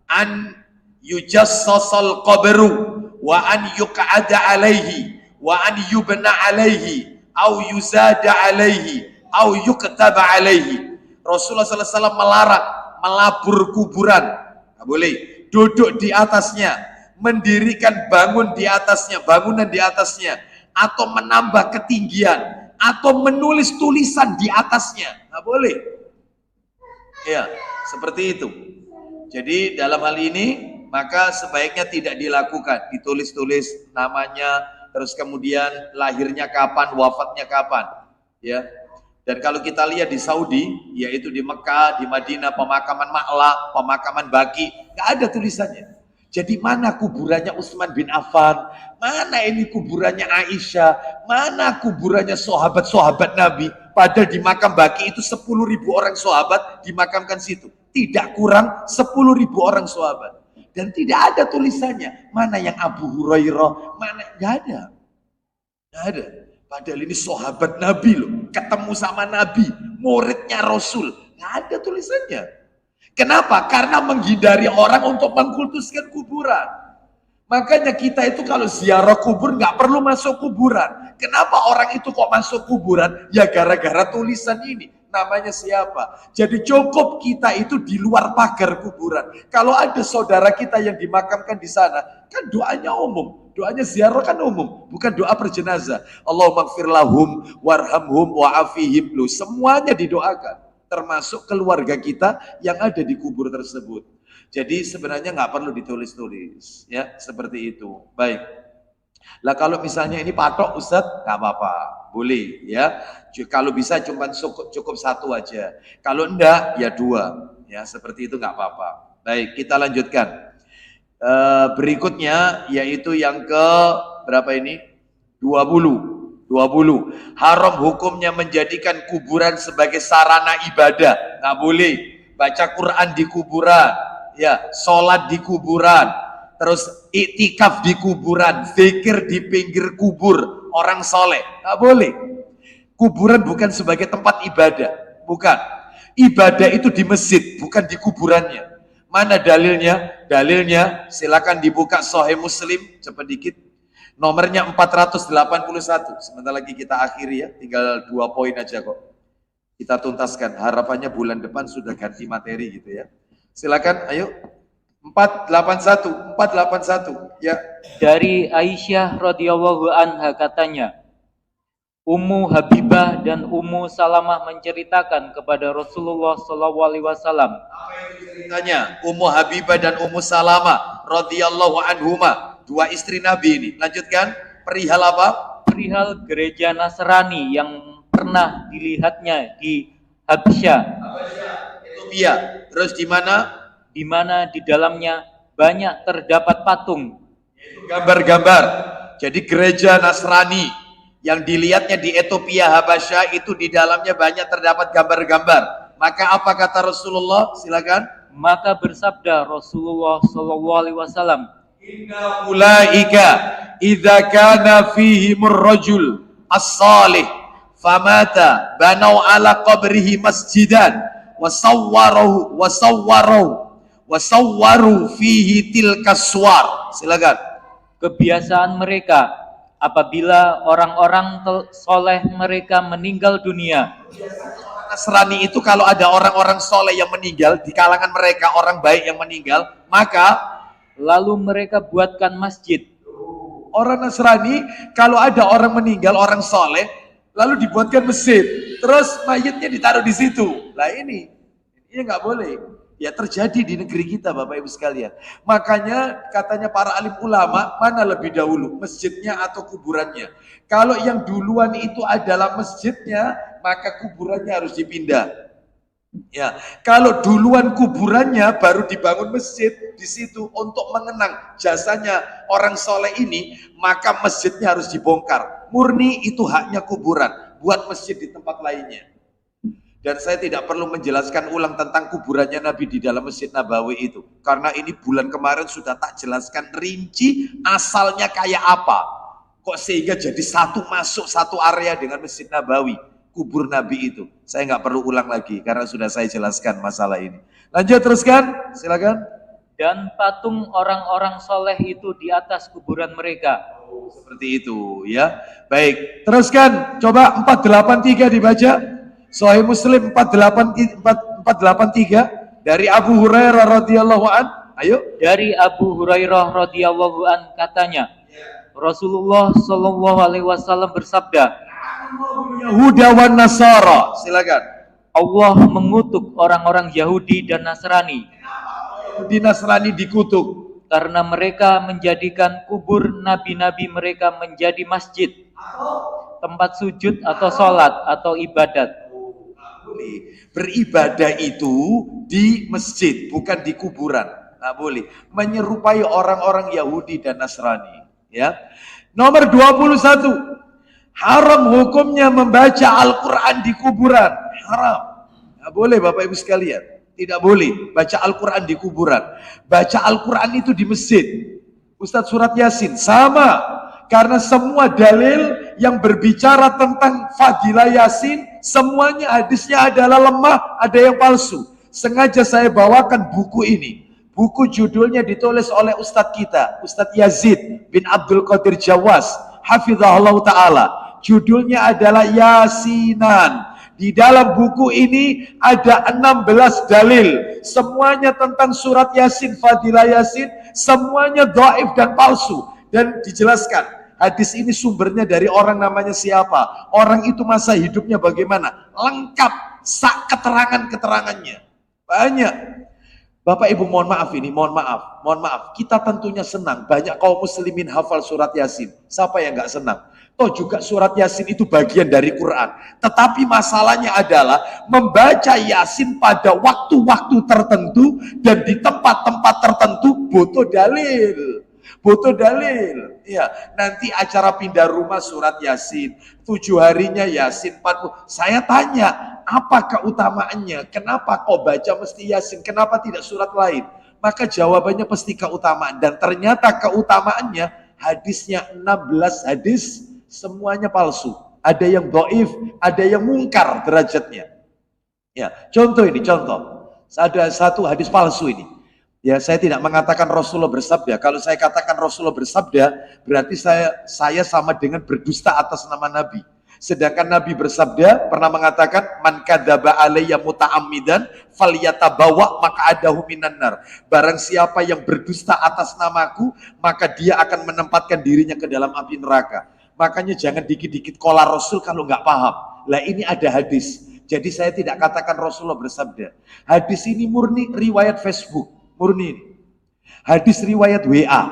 an yujassasal qabru wa an yuq'ada alaihi wa an yubna alaihi au yuzada alaihi au yuktaba alaihi. Rasulullah SAW melarang melabur kuburan, nggak boleh. Duduk di atasnya, mendirikan bangunan di atasnya, atau menambah ketinggian, atau menulis tulisan di atasnya, nggak boleh. Ya, seperti itu. Jadi dalam hal ini maka sebaiknya tidak dilakukan, ditulis-tulis namanya, terus kemudian lahirnya kapan, wafatnya kapan, ya. Dan kalau kita lihat di Saudi, yaitu di Mekah, di Madinah, pemakaman Ma'la, pemakaman Baqi, nggak ada tulisannya. Jadi mana kuburannya Utsman bin Affan, mana ini kuburannya Aisyah, mana kuburannya sahabat-sahabat Nabi. Padahal di makam Baqi itu 10.000 orang sahabat dimakamkan situ. Tidak kurang 10.000 orang sahabat. Dan tidak ada tulisannya. Mana yang Abu Hurairah, mana, nggak ada. Nggak ada. Padahal ini sahabat Nabi loh, ketemu sama Nabi, muridnya Rasul, nggak ada tulisannya. Kenapa? Karena menghindari orang untuk mengkultuskan kuburan. Makanya kita itu kalau ziarah kubur nggak perlu masuk kuburan. Kenapa orang itu kok masuk kuburan? Ya gara-gara tulisan ini. Namanya siapa? Jadi cukup kita itu di luar pagar kuburan. Kalau ada saudara kita yang dimakamkan di sana, kan doanya umum. Doanya ziarah kan umum, bukan doa berjenazah. Allahumma gfir lahum warhamhum wa'afihim. Loh, semuanya didoakan, termasuk keluarga kita yang ada di kubur tersebut. Jadi sebenarnya nggak perlu ditulis-tulis, ya, seperti itu. Baik. Lah kalau misalnya ini patok Ustadz, nggak apa-apa, boleh, ya. Kalau bisa cuma cukup satu aja. Kalau enggak, ya 2, ya, seperti itu nggak apa-apa. Baik, kita lanjutkan. Berikutnya yaitu yang ke berapa ini? 20. Haram hukumnya menjadikan kuburan sebagai sarana ibadah. Nggak boleh baca Quran di kuburan, ya, sholat di kuburan, terus iktikaf di kuburan, zikir di pinggir kubur orang soleh. Nggak boleh. Kuburan bukan sebagai tempat ibadah, bukan. Ibadah itu di masjid, bukan di kuburannya. Mana dalilnya? Dalilnya silakan dibuka Sahih Muslim, cepat dikit. Nomornya 481. Sebentar lagi kita akhiri ya, tinggal 2 poin aja kok. Kita tuntaskan. Harapannya bulan depan sudah ganti materi gitu ya. Silakan, ayo. 481 ya. Dari Aisyah radhiyallahu anha katanya, Ummu Habibah dan Ummu Salamah menceritakan kepada Rasulullah SAW. Apa itu ceritanya? Ummu Habibah dan Ummu Salamah radhiyallahu anhuma, 2 istri Nabi ini. Lanjutkan, perihal apa? Perihal gereja Nasrani yang pernah dilihatnya di Habsyah. Ethiopia. Terus di mana? Di mana di dalamnya banyak terdapat patung. Gambar-gambar. Jadi gereja Nasrani yang dilihatnya di Ethiopia, Habasyah, itu di dalamnya banyak terdapat gambar-gambar. Maka apa kata Rasulullah? Silakan. Maka bersabda Rasulullah SAW, Inna ulaika idza kana fihimur rajul as-salih famata banau ala qabrihi masjidan wasawwaru fihi tilka suwar. Silakan. kebiasaan mereka apabila orang-orang soleh mereka meninggal dunia. Nasrani itu kalau ada orang-orang soleh yang meninggal, di kalangan mereka orang baik yang meninggal, maka lalu mereka buatkan masjid. Orang Nasrani kalau ada orang meninggal, orang soleh, lalu dibuatkan masjid, terus mayatnya ditaruh di situ. Lah ini nggak boleh. Ya terjadi di negeri kita Bapak Ibu sekalian. Makanya katanya para alim ulama, mana lebih dahulu, masjidnya atau kuburannya? Kalau yang duluan itu adalah masjidnya, maka kuburannya harus dipindah. Ya, kalau duluan kuburannya baru dibangun masjid di situ untuk mengenang jasanya orang soleh ini, maka masjidnya harus dibongkar. Murni itu haknya kuburan, buat masjid di tempat lainnya. Dan saya tidak perlu menjelaskan ulang tentang kuburannya Nabi di dalam Masjid Nabawi itu. Karena ini bulan kemarin sudah tak jelaskan rinci asalnya kayak apa. Kok sehingga jadi masuk satu area dengan Masjid Nabawi, kubur Nabi itu. Saya nggak perlu ulang lagi karena sudah saya jelaskan masalah ini. Lanjut teruskan, silakan. Dan patung orang-orang soleh itu di atas kuburan mereka. Oh, seperti itu ya. Baik, teruskan. Coba 483 dibaca. Sahih Muslim 483 dari Abu Hurairah radhiyallahu an. Ayo. Dari Abu Hurairah radhiyallahu an katanya, Rasulullah Shallallahu alaihi wasallam bersabda, Yahuda wan Nasara. Silakan. Allah mengutuk orang-orang Yahudi dan Nasrani. Yahudi Nasrani dikutuk Karena mereka menjadikan kubur nabi-nabi mereka menjadi masjid, tempat sujud atau sholat atau ibadat. Beribadah itu di masjid, bukan di kuburan. Nggak boleh. Menyerupai orang-orang Yahudi dan Nasrani. Ya. Nomor 21. Haram hukumnya membaca Al-Quran di kuburan. Haram. Nggak boleh Bapak Ibu sekalian. Tidak boleh baca Al-Quran di kuburan. Baca Al-Quran itu di masjid. Ustadz Surat Yasin sama. Karena semua dalil yang berbicara tentang fadilah Yasin, semuanya hadisnya adalah lemah, ada yang palsu. Sengaja saya bawakan buku ini. Buku judulnya ditulis oleh Ustadz kita, Ustadz Yazid bin Abdul Qadir Jawas, hafizahullah ta'ala. Judulnya adalah Yasinan. Di dalam buku ini ada 16 dalil. Semuanya tentang surat Yasin, fadilah Yasin. Semuanya dhaif dan palsu. Dan dijelaskan, hadis ini sumbernya dari orang namanya siapa. Orang itu masa hidupnya bagaimana. Lengkap, sak keterangan-keterangannya. Banyak. Bapak Ibu mohon maaf ini, mohon maaf. Kita tentunya senang. Banyak kaum muslimin hafal surat Yasin. Siapa yang gak senang? Toh juga surat Yasin itu bagian dari Quran. Tetapi masalahnya adalah membaca Yasin pada waktu-waktu tertentu dan di tempat-tempat tertentu butuh dalil. Butuh dalil. Ya, nanti acara pindah rumah surat Yasin. 7 harinya Yasin 40. Saya tanya, apa keutamaannya? Kenapa kau baca mesti Yasin? Kenapa tidak surat lain? Maka jawabannya pasti keutamaan. Dan ternyata keutamaannya hadisnya 16 hadis. Semuanya palsu. Ada yang dhaif, ada yang mungkar derajatnya. Ya, contoh ini, contoh. Ada satu hadis palsu ini. Ya, saya tidak mengatakan Rasulullah bersabda. Kalau saya katakan Rasulullah bersabda, berarti saya sama dengan berdusta atas nama Nabi. Sedangkan Nabi bersabda, pernah mengatakan, man kadzaba alayya muta'ammidan falyatabawa maq'adahu minan nar. Barang siapa yang berdusta atas namaku, maka dia akan menempatkan dirinya ke dalam api neraka. Makanya jangan dikit-dikit kola Rasul kalau nggak paham. Lah ini ada hadis. Jadi saya tidak katakan Rasulullah bersabda. Hadis ini murni riwayat Facebook. Murni ini. Hadis riwayat WA.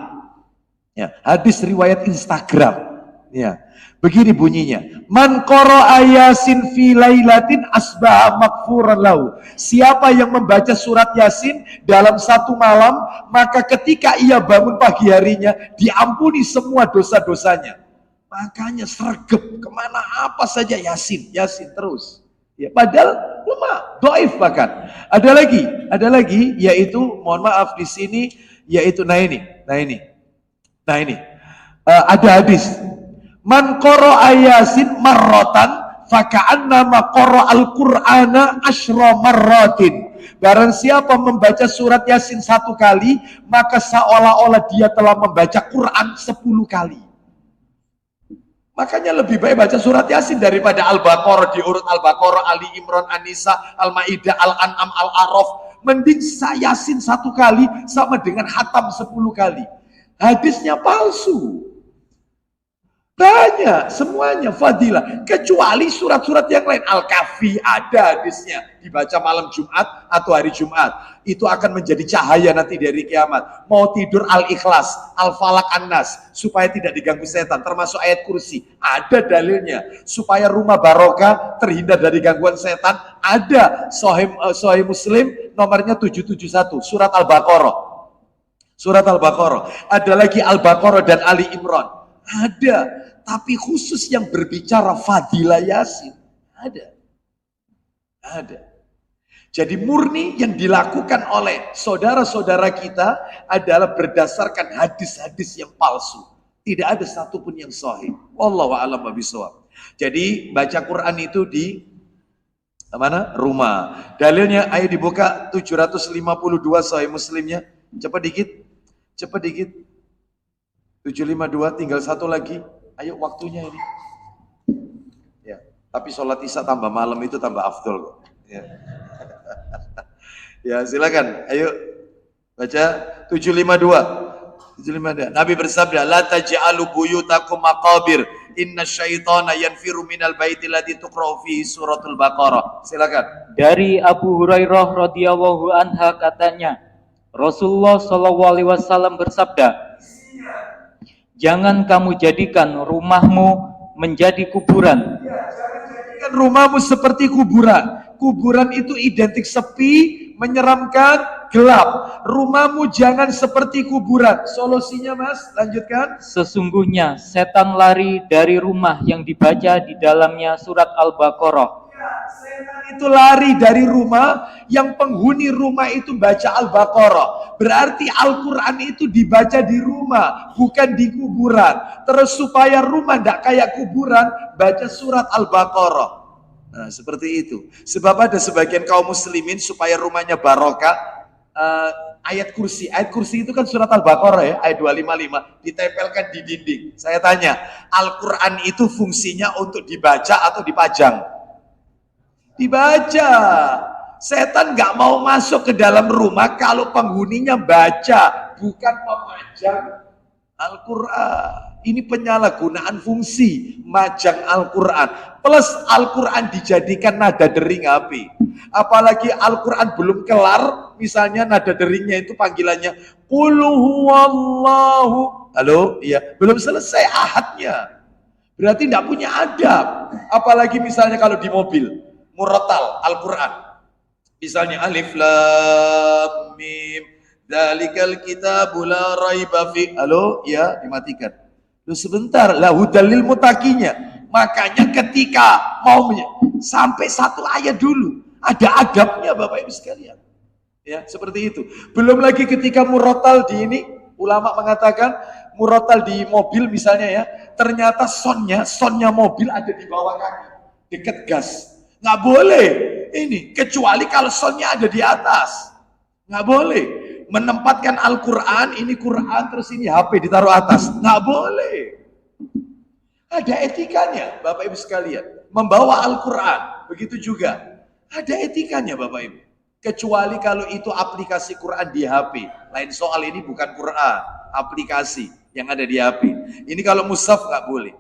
Ya, hadis riwayat Instagram. Ya. Begini bunyinya. Man qara'a Yasin fi lailatin asbaha maghfuran lahu. Siapa yang membaca surat Yasin dalam satu malam, maka ketika ia bangun pagi harinya diampuni semua dosa-dosanya. Makanya sregep kemana apa saja Yasin terus. Ya, padahal lemah, dhaif bahkan. Ada lagi, yaitu mohon maaf di sini, yaitu nah ini. Ada hadis. Man qara'a Yasin marratan faka'annama qara'al Qur'ana asyra marratin. Barang siapa membaca surat Yasin 1 kali, maka seolah-olah dia telah membaca Quran 10 kali. Makanya lebih baik baca surat Yasin daripada Al-Baqarah, diurut Al-Baqarah, Ali Imran, An-Nisa, Al-Maidah, Al-An'am, Al-A'raf. Mending Yasin 1 kali sama dengan khatam 10 kali. Hadisnya palsu. Banyak, semuanya fadilah. Kecuali surat-surat yang lain. Al-Kahfi ada hadisnya. Dibaca malam Jumat atau hari Jumat. Itu akan menjadi cahaya nanti dari kiamat. Mau tidur Al-Ikhlas, Al-Falaq, An-Nas. Supaya tidak diganggu setan. Termasuk ayat kursi. Ada dalilnya. Supaya rumah barokah terhindar dari gangguan setan. Ada. Sahih Muslim nomornya 771. Surat Al-Baqarah. Surat Al-Baqarah. Ada lagi Al-Baqarah dan Ali Imran. Ada. Tapi khusus yang berbicara fadilah Yasin. Ada. Jadi murni yang dilakukan oleh saudara-saudara kita adalah berdasarkan hadis-hadis yang palsu. Tidak ada satupun yang sahih. Wallahu a'lam bishawab. Jadi baca Quran itu di mana? Rumah. Dalilnya ayo dibuka 752 Sahih Muslimnya. Cepat dikit. 752 tinggal satu lagi. Ayo waktunya ini. Ya, Tapi sholat isya tambah malam itu tambah afdol kok. Ya. Ya silakan, ayo baca 752. Nabi bersabda, la taj'alu buyutakum maqabir, inna syaitana yanfiru minal baiti ladzi tuqra'u fihi suratul Baqarah. Silakan. Dari Abu Hurairah radhiyallahu anha katanya, Rasulullah shallallahu alaihi wasallam bersabda, jangan kamu jadikan rumahmu menjadi kuburan. Jangan jadikan rumahmu seperti kuburan. Kuburan itu identik sepi, menyeramkan, gelap. Rumahmu jangan seperti kuburan. Solusinya Mas, lanjutkan. Sesungguhnya setan lari dari rumah yang dibaca di dalamnya surat Al-Baqarah. Ya, setan itu lari dari rumah yang penghuni rumah itu baca Al-Baqarah. Berarti Al-Quran itu dibaca di rumah, bukan di kuburan. Terus supaya rumah tidak kayak kuburan, baca surat Al-Baqarah. Nah, seperti itu. Sebab ada sebagian kaum muslimin supaya rumahnya barokah, ayat kursi itu kan surat Al-Baqarah ya, ayat 255 ditempelkan di dinding. Saya tanya, Al-Quran itu fungsinya untuk dibaca atau dipajang? Dibaca. Setan nggak mau masuk ke dalam rumah kalau penghuninya baca, bukan memajang Al-Quran. Ini penyalahgunaan fungsi majang Al-Quran. Plus Al-Quran dijadikan nada dering api. Apalagi Al-Quran belum kelar, misalnya nada deringnya itu panggilannya Qul huwallahu. Halo, iya, belum selesai ahadnya. Berarti tidak punya adab. Apalagi misalnya kalau di mobil, murattal Al-Quran. Misalnya alif lam mim dzalikal kitabul la raiba fi. Halo, ya, dimatikan. Loh sebentar, lah hudalil mutaqinya. Makanya ketika mau sampai satu ayat dulu, ada adabnya Bapak Ibu sekalian. Ya, seperti itu. Belum lagi ketika murattal di ini, ulama mengatakan murattal di mobil misalnya ya, ternyata sonnya mobil ada di bawah kaki, dekat gas. Nggak boleh ini, kecuali kalau sonnya ada di atas. Nggak boleh menempatkan Al-Quran, ini Quran terus ini HP ditaruh atas. Nggak boleh. Ada etikanya Bapak Ibu sekalian. Membawa Al-Quran, begitu juga. Ada etikanya Bapak Ibu. Kecuali kalau itu aplikasi Quran di HP. Lain soal, ini bukan Quran, aplikasi yang ada di HP. Ini kalau mushaf nggak boleh.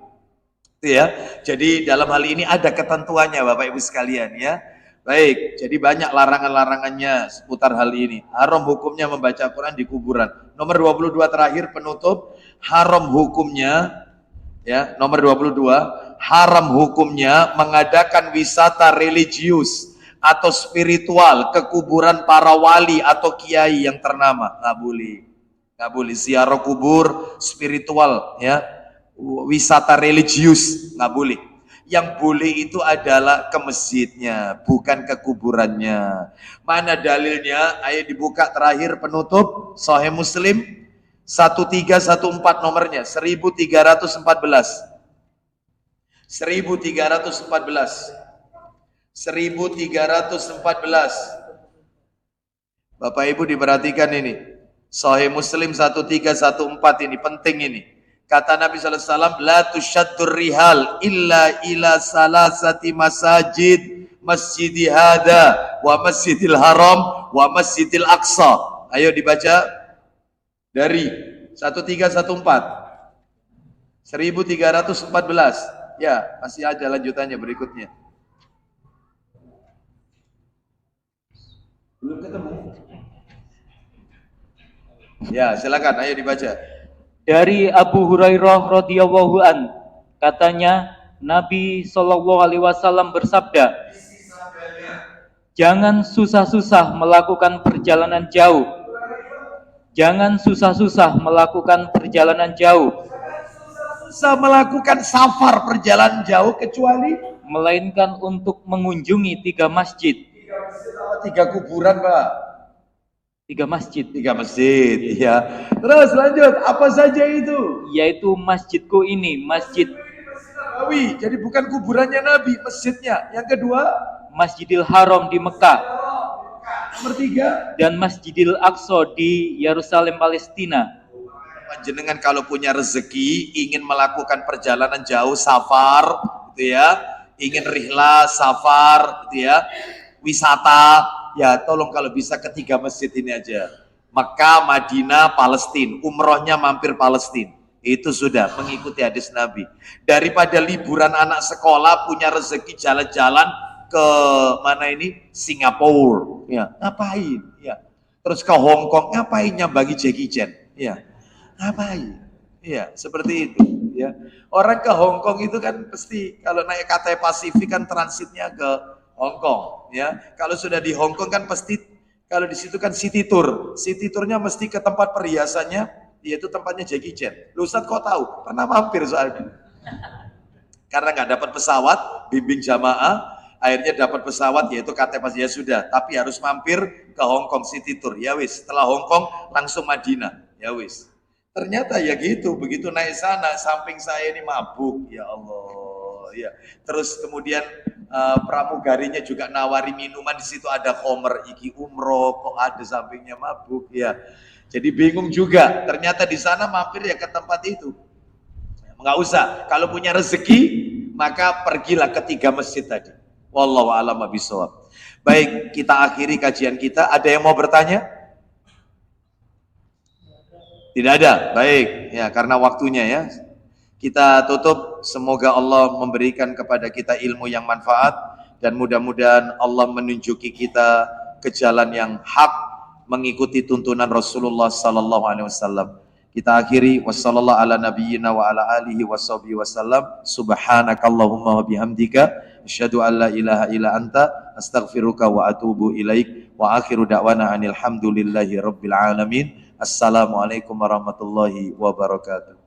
Itu ya. Jadi dalam hal ini ada ketentuannya Bapak Ibu sekalian ya. Baik, jadi banyak larangan-larangannya seputar hal ini. Haram hukumnya membaca Quran di kuburan. Nomor 22 terakhir penutup, haram hukumnya ya, nomor 22, haram hukumnya mengadakan wisata religius atau spiritual ke kuburan para wali atau kiai yang ternama. Nggak boleh. Nggak boleh ziarah kubur spiritual ya. Wisata religius nggak boleh. Yang boleh itu adalah ke masjidnya, bukan ke kuburannya. Mana dalilnya? Ayo dibuka terakhir penutup Sahih Muslim 1314 nomornya 1314. 1314. Bapak Ibu diperhatikan ini. Sahih Muslim 1314 ini penting ini. Kata Nabi SAW, la tusyaddur rihal illa ila salasati masajid, masjidi hada, wa masjidil haram, wa masjidil aqsa. Ayo dibaca dari 1314. 1314. Ya, masih ada lanjutannya berikutnya. Belum ketemu? Ya, silakan, ayo dibaca. Dari Abu Hurairah radhiyallahu an, katanya Nabi Shallallahu alaihi wasallam bersabda, jangan susah-susah melakukan perjalanan jauh. Jangan susah-susah melakukan perjalanan jauh. Susah melakukan safar perjalanan jauh kecuali melainkan untuk mengunjungi 3 masjid. 3 kuburan, Pak. 3 masjid. 3 masjid, ya. Terus lanjut, apa saja itu? Yaitu masjidku ini, Masjid Nabawi. Jadi bukan kuburannya Nabi, masjidnya. Yang kedua, Masjidil Haram di Mekah. Nomor 3, dan Masjidil Aqsa di Yerusalem, Palestina. Panjenengan kalau punya rezeki ingin melakukan perjalanan jauh safar, gitu ya, ingin rihlah, safar, gitu ya, wisata, ya tolong kalau bisa ketiga masjid ini aja. Mekah, Madinah, Palestina, umrohnya mampir Palestina. Itu sudah mengikuti hadis Nabi. Daripada liburan anak sekolah punya rezeki jalan-jalan ke mana ini? Singapura, ya. Ngapain? Ya. Terus ke Hong Kong, ngapain nyambangi Jackie Chan? Ya. Ngapain? Ya, seperti itu, ya. Orang ke Hong Kong itu kan pasti kalau naik KTP Pasifik kan transitnya ke Hong Kong, ya. Kalau sudah di Hong Kong kan pasti kalau di situ kan city tour. City tournya mesti ke tempat perhiasannya, yaitu tempatnya Jackie Chan. Lu Ustaz kok tahu? Pernah mampir soalnya. Karena nggak dapat pesawat, bimbing jamaah, akhirnya dapat pesawat yaitu KTP ya sudah, tapi harus mampir ke Hong Kong City Tour. Ya wis, setelah Hong Kong langsung Madinah. Ya wis. Ternyata ya gitu, begitu naik sana samping saya ini mabuk, ya Allah. Ya. Terus kemudian pramugarinya juga nawari minuman, di situ ada khomer, iki umroh, kok ada sampingnya mabuk, ya. Jadi bingung juga. Ternyata di sana mampir ya ke tempat itu. Enggak usah. Kalau punya rezeki, maka pergilah ke 3 masjid tadi. Wallahu a'lam bishawab. Baik, kita akhiri kajian kita. Ada yang mau bertanya? Tidak ada. Baik, ya karena waktunya ya. Kita tutup, semoga Allah memberikan kepada kita ilmu yang manfaat dan mudah-mudahan Allah menunjuki kita ke jalan yang hak mengikuti tuntunan Rasulullah sallallahu alaihi wasallam. Kita akhiri wassallallahu ala nabiyyina wa ala alihi washabihi wasallam. Subhanakallahumma wa bihamdika asyhadu an la ilaha illa anta astaghfiruka wa atubu ilaik wa akhiru da'wana anil hamdulillahi rabbil alamin. Assalamualaikum warahmatullahi wabarakatuh.